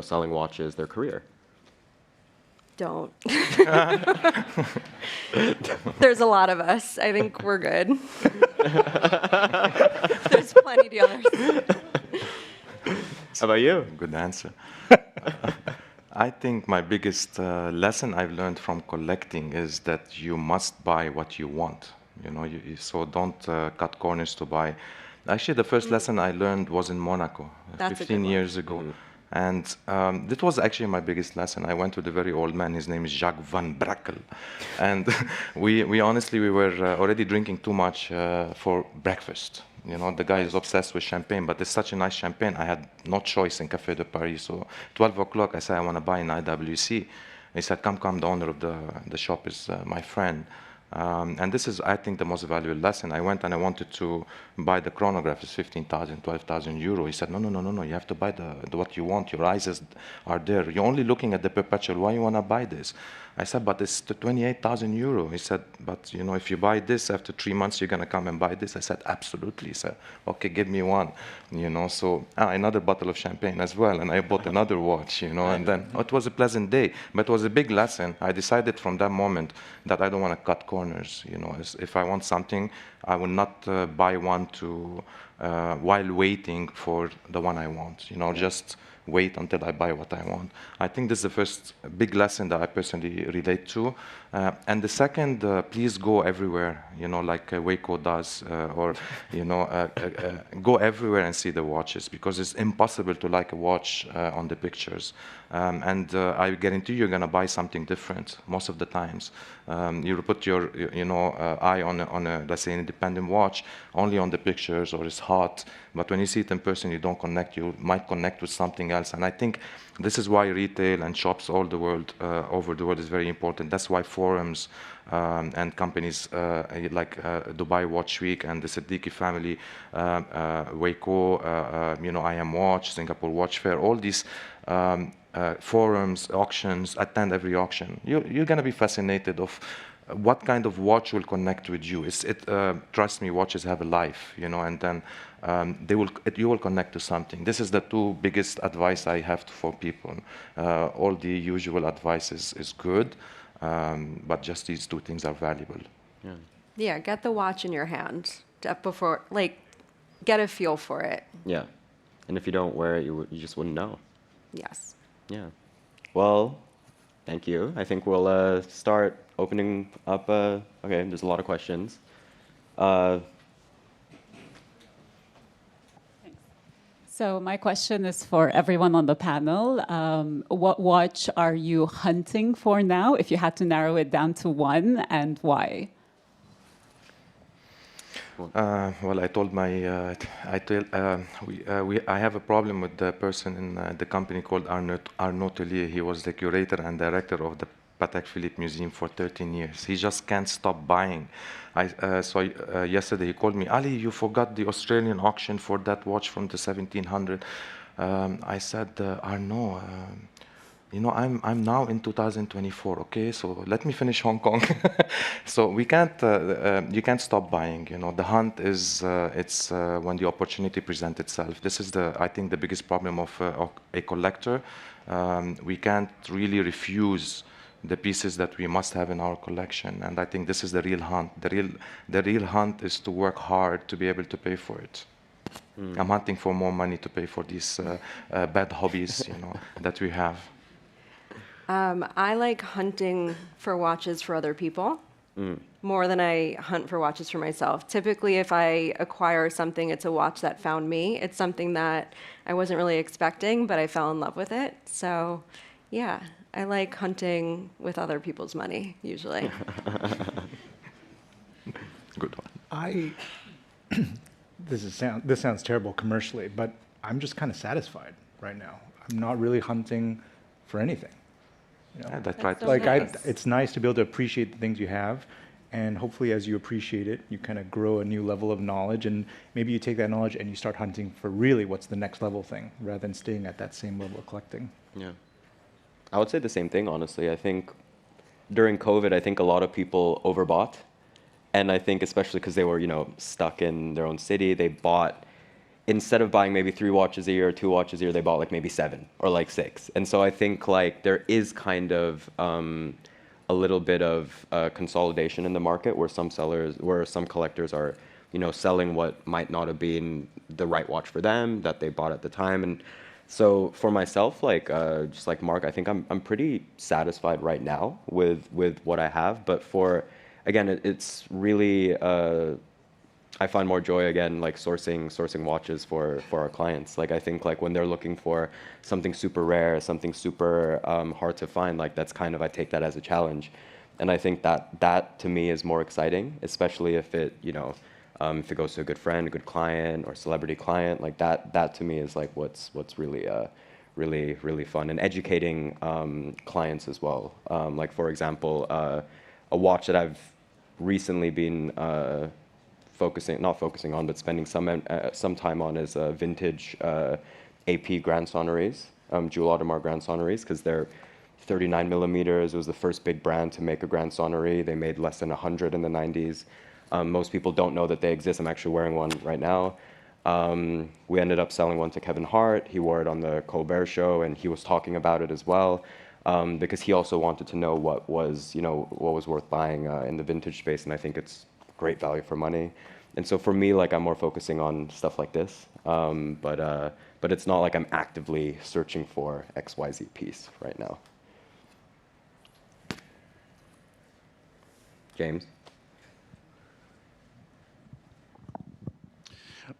selling watches their career? Don't. There's a lot of us. I think we're good. There's plenty dealers. How about you? Good answer. I think my biggest lesson I've learned from collecting is that you must buy what you want. So don't cut corners to buy. Actually, the first lesson I learned was in Monaco, That's 15 years ago. Mm-hmm. And that was actually my biggest lesson. I went with a very old man. His name is Jacques Van Brakel. And we honestly were already drinking too much for breakfast. The guy is obsessed with champagne, but it's such a nice champagne. I had no choice in Café de Paris. So 12 o'clock, I said, I want to buy an IWC. He said, come, the owner of the shop is my friend. And this is, I think, the most valuable lesson. I went and I wanted to buy the chronograph. It's 15,000, 12,000 euro. He said, no, you have to buy the what you want. Your eyes are there. You're only looking at the perpetual. Why you want to buy this? I said, but it's 28,000 euro. He said, but if you buy this, after 3 months, you're going to come and buy this. I said, absolutely. He said, okay, give me one. So another bottle of champagne as well. And I bought another watch, and then it was a pleasant day. But it was a big lesson. I decided from that moment that I don't want to cut corners. If I want something, I will not buy one while waiting for the one I want. Just wait until I buy what I want. I think this is the first big lesson that I personally relate to. And the second, please go everywhere, like Waco does, or, go everywhere and see the watches, because it's impossible to like a watch on the pictures. And I guarantee you're going to buy something different most of the times. You put your, eye on a, let's say, an independent watch only on the pictures, or it's hot. But when you see it in person, you don't connect. You might connect with something else. And I think this is why retail and shops all the world, over the world is very important. That's why forums and companies like Dubai Watch Week and the Siddiqui family, Waco, I Am Watch, Singapore Watch Fair, all these forums, auctions, attend every auction. You're going to be fascinated of what kind of watch will connect with you. Trust me, watches have a life, and then you will connect to something. This is the two biggest advice I have for people. All the usual advice is good, but just these two things are valuable. Yeah. Yeah, get the watch in your hand before, like, get a feel for it. Yeah. And if you don't wear it, you just wouldn't know. Yes. Yeah. Well, thank you. I think we'll start opening up. Okay, there's a lot of questions. So my question is for everyone on the panel. What watch are you hunting for now, if you had to narrow it down to one, and why? Well, I told I have a problem with the person in the company called Arnaud Tellier. He was the curator and director of the Patek Philippe Museum for 13 years. He just can't stop buying. I saw yesterday, he called me, Ali, you forgot the Australian auction for that watch from the 1700. I said, Arnaud, I'm now in 2024, okay? So let me finish Hong Kong. So we can't, you can't stop buying, The hunt is, it's when the opportunity presents itself. This is I think the biggest problem of a collector. We can't really refuse the pieces that we must have in our collection. And I think this is the real hunt. The real hunt is to work hard to be able to pay for it. I'm hunting for more money to pay for these bad hobbies, that we have. I like hunting for watches for other people more than I hunt for watches for myself. Typically, if I acquire something, it's a watch that found me. It's something that I wasn't really expecting, but I fell in love with it. So, yeah, I like hunting with other people's money, usually. Good one. This sounds terrible commercially, but I'm just kind of satisfied right now. I'm not really hunting for anything. Yeah, that's right. so nice. It's nice to be able to appreciate the things you have, and hopefully as you appreciate it, you kind of grow a new level of knowledge, and maybe you take that knowledge and you start hunting for really what's the next level thing, rather than staying at that same level of collecting. Yeah. I would say the same thing, honestly. I think during COVID, I think a lot of people overbought. And I think especially because they were, stuck in their own city, they bought, instead of buying maybe 3 watches a year or 2 watches a year, they bought like maybe 7 or like 6. And so I think like there is kind of a little bit of consolidation in the market where some collectors are, selling what might not have been the right watch for them that they bought at the time. And so for myself, like just like Mark, I think I'm pretty satisfied right now with what I have. But again, it's really I find more joy again, like sourcing watches for our clients. Like I think like when they're looking for something super rare, something super hard to find, like that's kind of, I take that as a challenge, and I think that to me is more exciting, especially if it if it goes to a good friend, a good client, or celebrity client, like that to me is like what's really really fun, and educating clients as well. Like for example, a watch that I've recently been not focusing on, but spending some time on is vintage AP Grand Sonneries, Jewel Audemars Grand Sonneries, because they're 39 millimeters. It was the first big brand to make a Grand Sonnerie. They made less than 100 in the 90s. Most people don't know that they exist. I'm actually wearing one right now. We ended up selling one to Kevin Hart. He wore it on the Colbert Show, and he was talking about it as well, because he also wanted to know what was worth buying in the vintage space, and I think it's great value for money. And so for me, like I'm more focusing on stuff like this, but it's not like I'm actively searching for XYZ piece right now. James?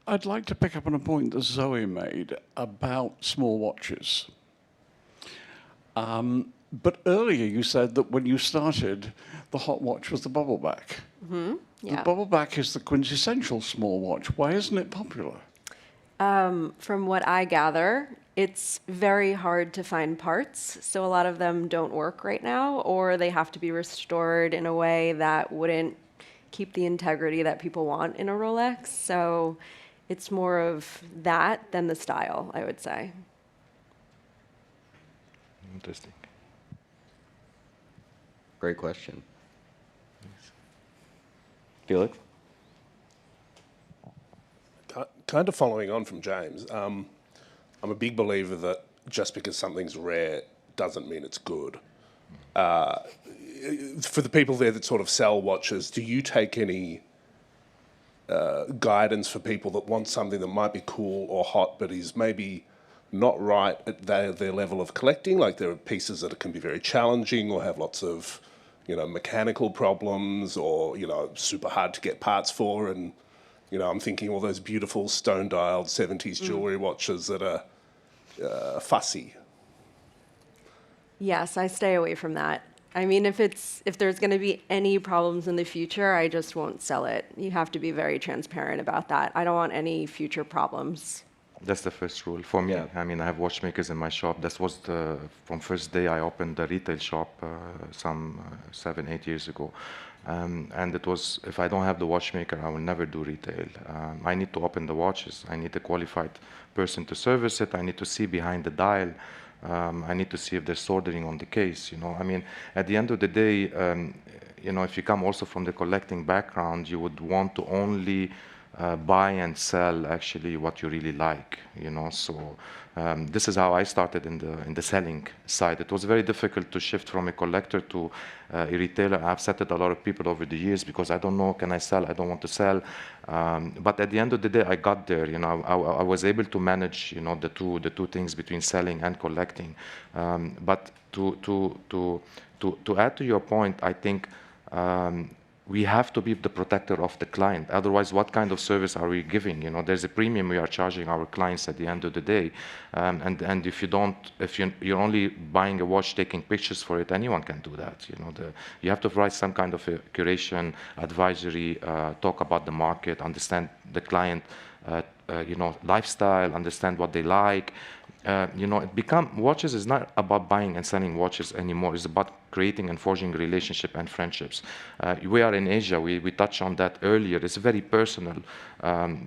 I'd like to pick up on a point that Zoe made about small watches. But earlier you said that when you started, the hot watch was the bubble back. Mm-hmm. Yeah. The bubble back is the quintessential small watch. Why isn't it popular? From what I gather, it's very hard to find parts, so a lot of them don't work right now, or they have to be restored in a way that wouldn't keep the integrity that people want in a Rolex. So it's more of that than the style, I would say. Interesting. Great question. Felix? Kind of following on from James, I'm a big believer that just because something's rare doesn't mean it's good. For the people there that sort of sell watches, do you take any guidance for people that want something that might be cool or hot but is maybe not right at their level of collecting? Like there are pieces that can be very challenging or have lots of, mechanical problems or, super hard to get parts for. And, I'm thinking all those beautiful stone-dialed 70s jewelry watches that are fussy. Yes, I stay away from that. I mean, if there's going to be any problems in the future, I just won't sell it. You have to be very transparent about that. I don't want any future problems. That's the first rule for me. Yeah. I mean, I have watchmakers in my shop. That was from first day I opened the retail shop some 7-8 years ago. And it was, if I don't have the watchmaker, I will never do retail. I need to open the watches. I need a qualified person to service it. I need to see behind the dial. I need to see if there's soldering on the case. I mean, at the end of the day, if you come also from the collecting background, you would want to only buy and sell actually what you really like. So this is how I started in the selling side. It was very difficult to shift from a collector to a retailer. I've said it a lot of people over the years because I don't know, can I sell? I don't want to sell. But at the end of the day, I got there. I was able to manage, the two things between selling and collecting. But to add to your point, I think we have to be the protector of the client. Otherwise, what kind of service are we giving? There's a premium we are charging our clients at the end of the day. And if you're only buying a watch, taking pictures for it, anyone can do that. You have to provide some kind of a curation, advisory, talk about the market, understand the client, lifestyle, understand what they like. Watches is not about buying and selling watches anymore. It's about creating and forging relationship and friendships. We are in Asia. We touched on that earlier. It's very personal.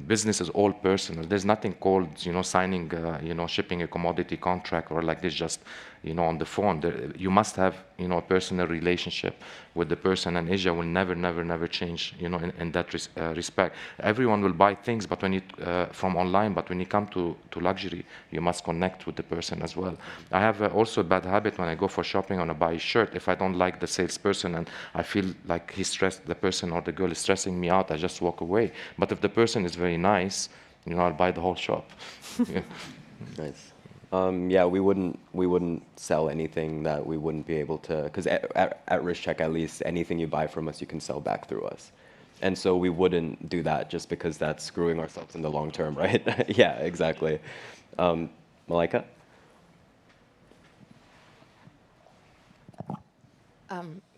Business is all personal. There's nothing called, signing, shipping a commodity contract or like this just, on the phone. You must have, a personal relationship with the person, and Asia will never change, in that respect. Everyone will buy things, but from online, but when you come to luxury, you must connect with the person as well. I have also a bad habit when I go for shopping and I buy a shirt. If I don't like the salesperson and I feel like the person or the girl is stressing me out, I just walk away. But if the person is very nice, I'll buy the whole shop. Yeah. Nice. We wouldn't sell anything that we wouldn't be able to, because at Wristcheck, at least, anything you buy from us, you can sell back through us. And so we wouldn't do that just because that's screwing ourselves in the long term, right? Yeah, exactly. Malaika?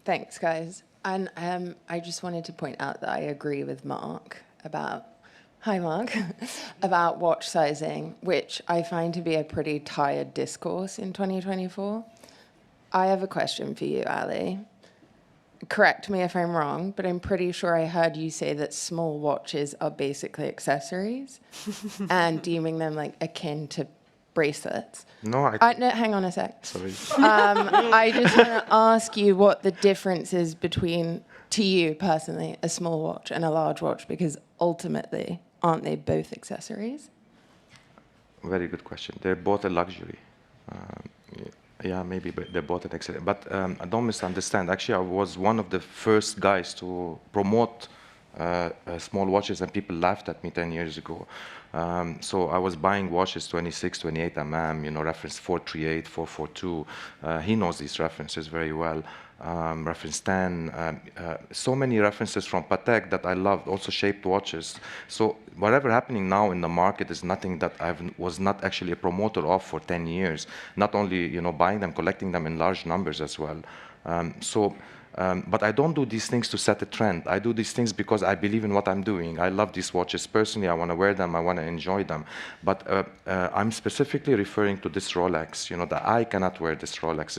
Thanks, guys. And I just wanted to point out that I agree with Mark about about watch sizing, which I find to be a pretty tired discourse in 2024. I have a question for you, Ali. Correct me if I'm wrong, but I'm pretty sure I heard you say that small watches are basically accessories and deeming them like akin to bracelets. No, no, hang on a sec. Sorry. I just want to ask you what the difference is between, to you personally, a small watch and a large watch, because ultimately, aren't they both accessories? Very good question. They're both a luxury. Yeah, maybe they're both an accessory. But don't misunderstand. Actually, I was one of the first guys to promote small watches, and people laughed at me 10 years ago. So I was buying watches 26, 28 mm, reference 438, 442. He knows these references very well. Reference 10, so many references from Patek that I loved, also shaped watches. So whatever happening now in the market is nothing that I was not actually a promoter of for 10 years. Not only buying them, collecting them in large numbers as well. But I don't do these things to set a trend. I do these things because I believe in what I'm doing. I love these watches personally. I want to wear them. I want to enjoy them. But I'm specifically referring to this Rolex. That I cannot wear this Rolex.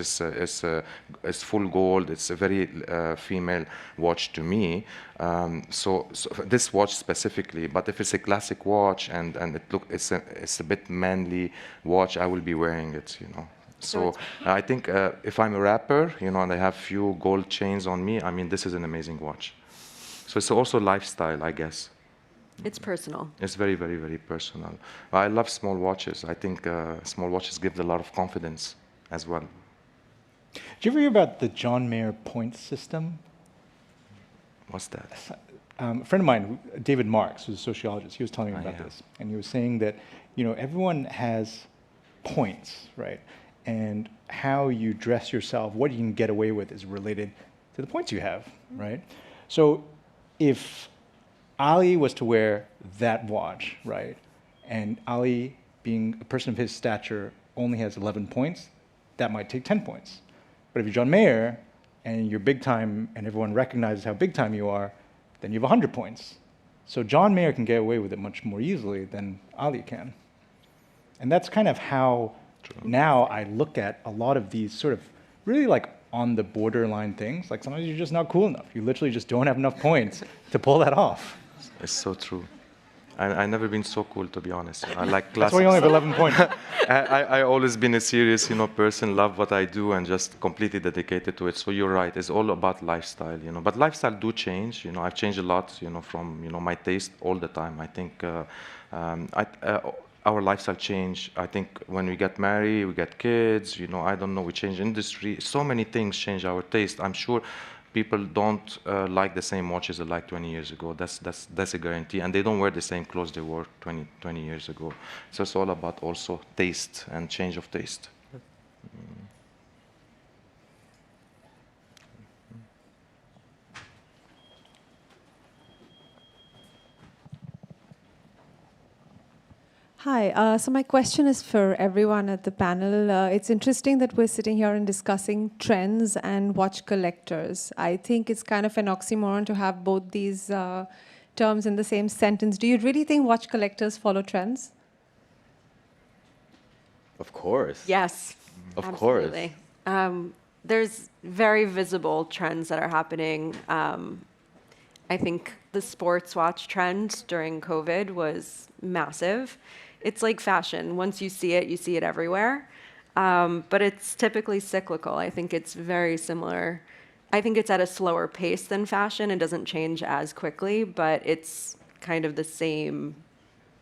It's full gold. It's a very female watch to me. So this watch specifically. But if it's a classic watch and it's a bit manly watch, I will be wearing it. So I think if I'm a rapper, and I have few gold chains on me, I mean, this is an amazing watch. So it's also lifestyle, I guess. It's personal. It's very, very, very personal. I love small watches. I think small watches give a lot of confidence as well. Did you ever hear about the John Mayer points system? What's that? A friend of mine, David Marks, who's a sociologist, he was telling me about yeah. this, and he was saying that everyone has points, right? And how you dress yourself, what you can get away with, is related to the points you have, right? So if Ali was to wear that watch, right, and Ali, being a person of his stature, only has 11 points, that might take 10 points. But if you're John Mayer and you're big time and everyone recognizes how big time you are, then you have 100 points. So John Mayer can get away with it much more easily than Ali can. And that's kind of how now I look at a lot of these sort of really like on the borderline things. Like sometimes you're just not cool enough. You literally just don't have enough points to pull that off. It's so true. I've never been so cool, to be honest. I like classics. That's why you only have 11 points. I always been a serious, person, love what I do and just completely dedicated to it. So you're right, it's all about lifestyle, But lifestyle do change, I've changed a lot, from, my taste all the time. I think our lifestyle change. I think when we get married, we get kids, I don't know, we change industry. So many things change our taste. I'm sure people don't like the same watches they liked 20 years ago. That's a guarantee. And they don't wear the same clothes they wore 20 years ago. So it's all about also taste and change of taste. Hi, so my question is for everyone at the panel. It's interesting that we're sitting here and discussing trends and watch collectors. I think it's kind of an oxymoron to have both these terms in the same sentence. Do you really think watch collectors follow trends? Of course. Yes. Of absolutely. There's very visible trends that are happening. I think the sports watch trend during COVID was massive. It's like fashion. Once you see it everywhere. But it's typically cyclical. I think it's very similar. I think it's at a slower pace than fashion. It doesn't change as quickly, but it's kind of the same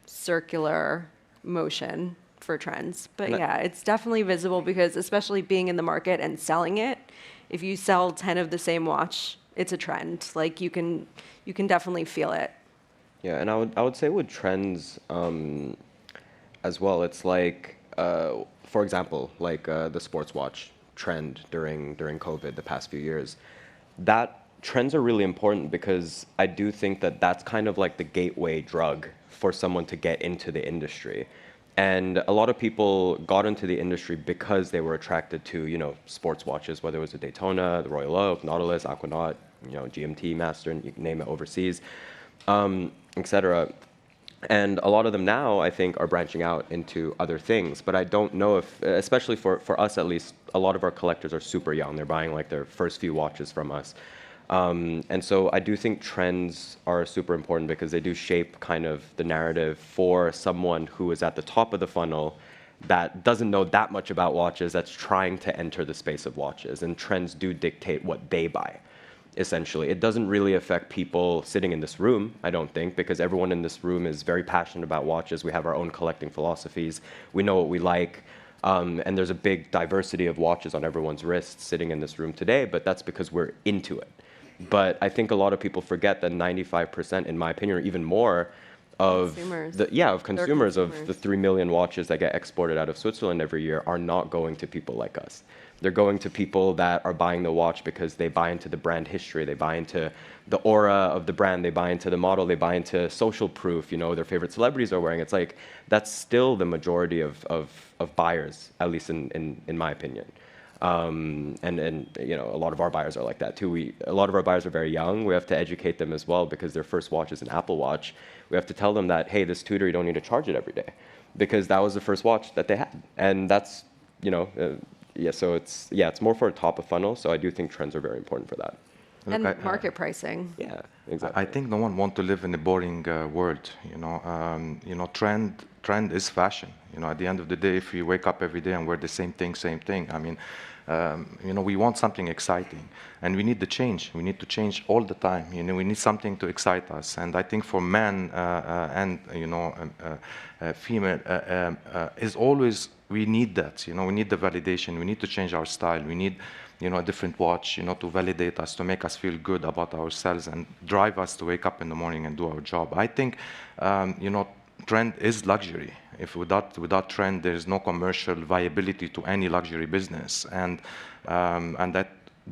circular motion for trends. But yeah, it's definitely visible because especially being in the market and selling it, if you sell 10 of the same watch, it's a trend. Like you can definitely feel it. Yeah, and I would say with trends as well, it's like, for example, like the sports watch trend during COVID the past few years. That trends are really important because I do think that that's kind of like the gateway drug for someone to get into the industry. And a lot of people got into the industry because they were attracted to, sports watches, whether it was the Daytona, the Royal Oak, Nautilus, Aquanaut, GMT, Master, and you can name it overseas, etc. And a lot of them now, I think, are branching out into other things. But I don't know if, especially for us at least, a lot of our collectors are super young. They're buying like their first few watches from us. And so I do think trends are super important because they do shape kind of the narrative for someone who is at the top of the funnel that doesn't know that much about watches, that's trying to enter the space of watches. And trends do dictate what they buy. Essentially, it doesn't really affect people sitting in this room, I don't think, because everyone in this room is very passionate about watches. We have our own collecting philosophies. We know what we like. And there's a big diversity of watches on everyone's wrists sitting in this room today, but that's because we're into it. But I think a lot of people forget that 95%, in my opinion, or even more, of consumers of the 3 million watches that get exported out of Switzerland every year are not going to people like us. They're going to people that are buying the watch because they buy into the brand history, they buy into the aura of the brand, they buy into the model, they buy into social proof, their favorite celebrities are wearing. It's like, that's still the majority of buyers, at least in my opinion. And a lot of our buyers are like that too. A lot of our buyers are very young. We have to educate them as well because their first watch is an Apple Watch. We have to tell them that, hey, this Tudor, you don't need to charge it every day because that was the first watch that they had. And that's, so it's more for a top of funnel. So I do think trends are very important for that. And market pricing. Yeah, exactly. I think no one wants to live in a boring world. trend is fashion. At the end of the day, if we wake up every day and wear the same thing, I mean, we want something exciting, and we need the change. We need to change all the time. We need something to excite us. And I think for men and female is always, we need that. We need the validation. We need to change our style. We need a different watch, to validate us, to make us feel good about ourselves and drive us to wake up in the morning and do our job. I think, trend is luxury. If without trend, there is no commercial viability to any luxury business, and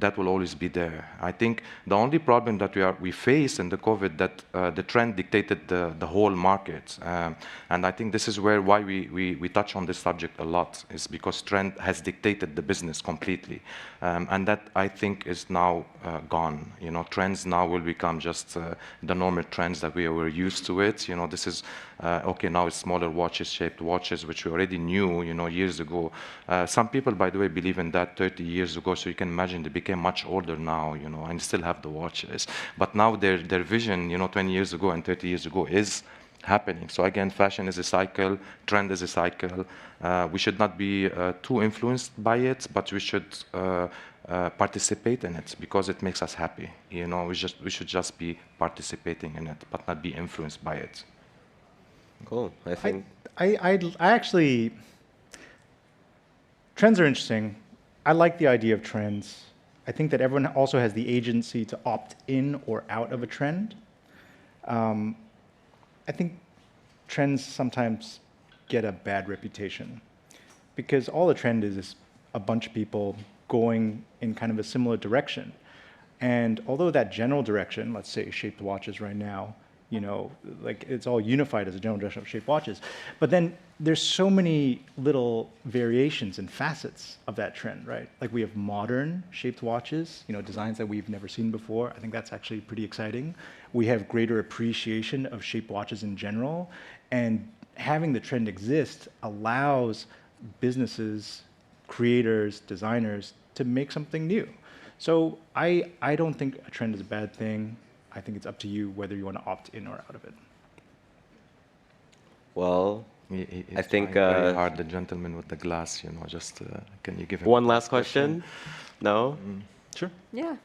that will always be there. I think the only problem that we face in the COVID, that the trend dictated the whole market, and I think this is why we touch on this subject a lot, is because trend has dictated the business completely, and that I think is now gone. Trends now will become just the normal trends that we were used to it. This is okay. Now it's smaller watches, shaped watches, which we already knew, years ago. Some people, by the way, believe in that 30 years ago. So you can imagine they became much older now, and still have the watches. But now their vision, 20 years ago and 30 years ago is happening. So again, fashion is a cycle, trend is a cycle. We should not be too influenced by it, but we should participate in it because it makes us happy. We should just be participating in it, but not be influenced by it. Cool. I think I actually, trends are interesting. I like the idea of trends. I think that everyone also has the agency to opt in or out of a trend. I think trends sometimes get a bad reputation because all a trend is a bunch of people going in kind of a similar direction. And although that general direction, let's say shaped watches right now, like it's all unified as a general direction of shaped watches, but then there's so many little variations and facets of that trend, right? Like we have modern shaped watches, designs that we've never seen before. I think that's actually pretty exciting. We have greater appreciation of shaped watches in general, and having the trend exist allows businesses, creators, designers to make something new. So I don't think a trend is a bad thing. I think it's up to you whether you want to opt in or out of it. well. I think very hard, the gentleman with the glass. Just can you give him one last question? No. Sure. Yeah.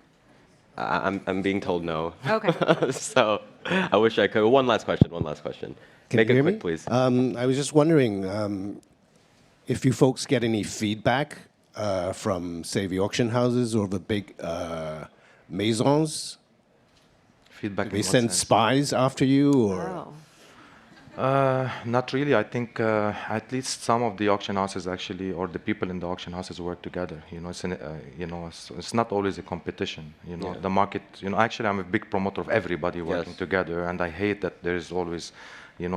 I'm being told no. Okay. So I wish I could. One last question. Can Make you it hear quick, me? please. I was just wondering if you folks get any feedback from, say, the auction houses or the big maisons. feedback? Do they send spies after you, or? Wow. Not really. I think at least some of the auction houses actually, or the people in the auction houses, work together. It's not always a competition. Yeah. The market. Actually, I'm a big promoter of everybody working together, and I hate that there is always,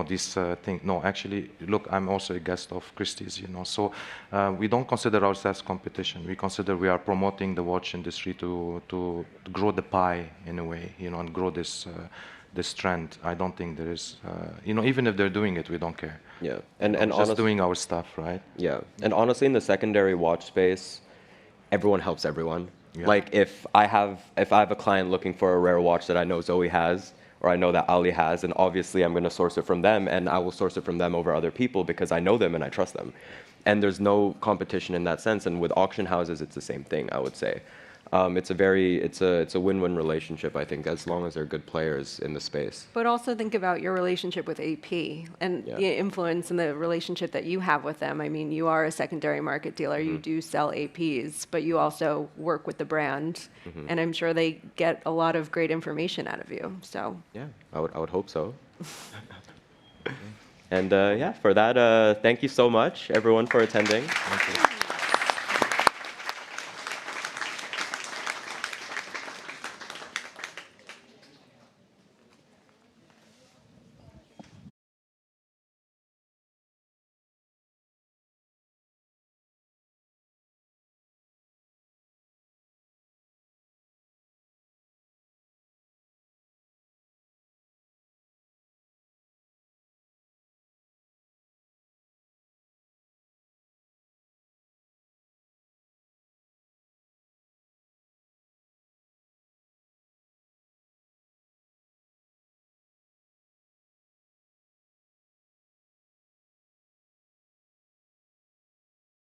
this thing. No, actually, look, I'm also a guest of Christie's. So we don't consider ourselves competition. We consider we are promoting the watch industry to grow the pie in a way. And grow this trend. I don't think there is, even if they're doing it, we don't care. Yeah, and just doing our stuff, right? Yeah, and honestly, in the secondary watch space, everyone helps everyone. Yeah. Like if I have a client looking for a rare watch that I know Zoe has, or I know that Ali has, and obviously I'm going to source it from them, and I will source it from them over other people because I know them and I trust them. And there's no competition in that sense. And with auction houses, it's the same thing, I would say. It's a win-win relationship, I think, as long as they're good players in the space. But also think about your relationship with AP and the influence and the relationship that you have with them. I mean, you are a secondary market dealer. You do sell APs, but you also work with the brand, and I'm sure they get a lot of great information out of you. So Yeah, I would hope so. And for that, thank you so much, everyone, for attending. Thank you.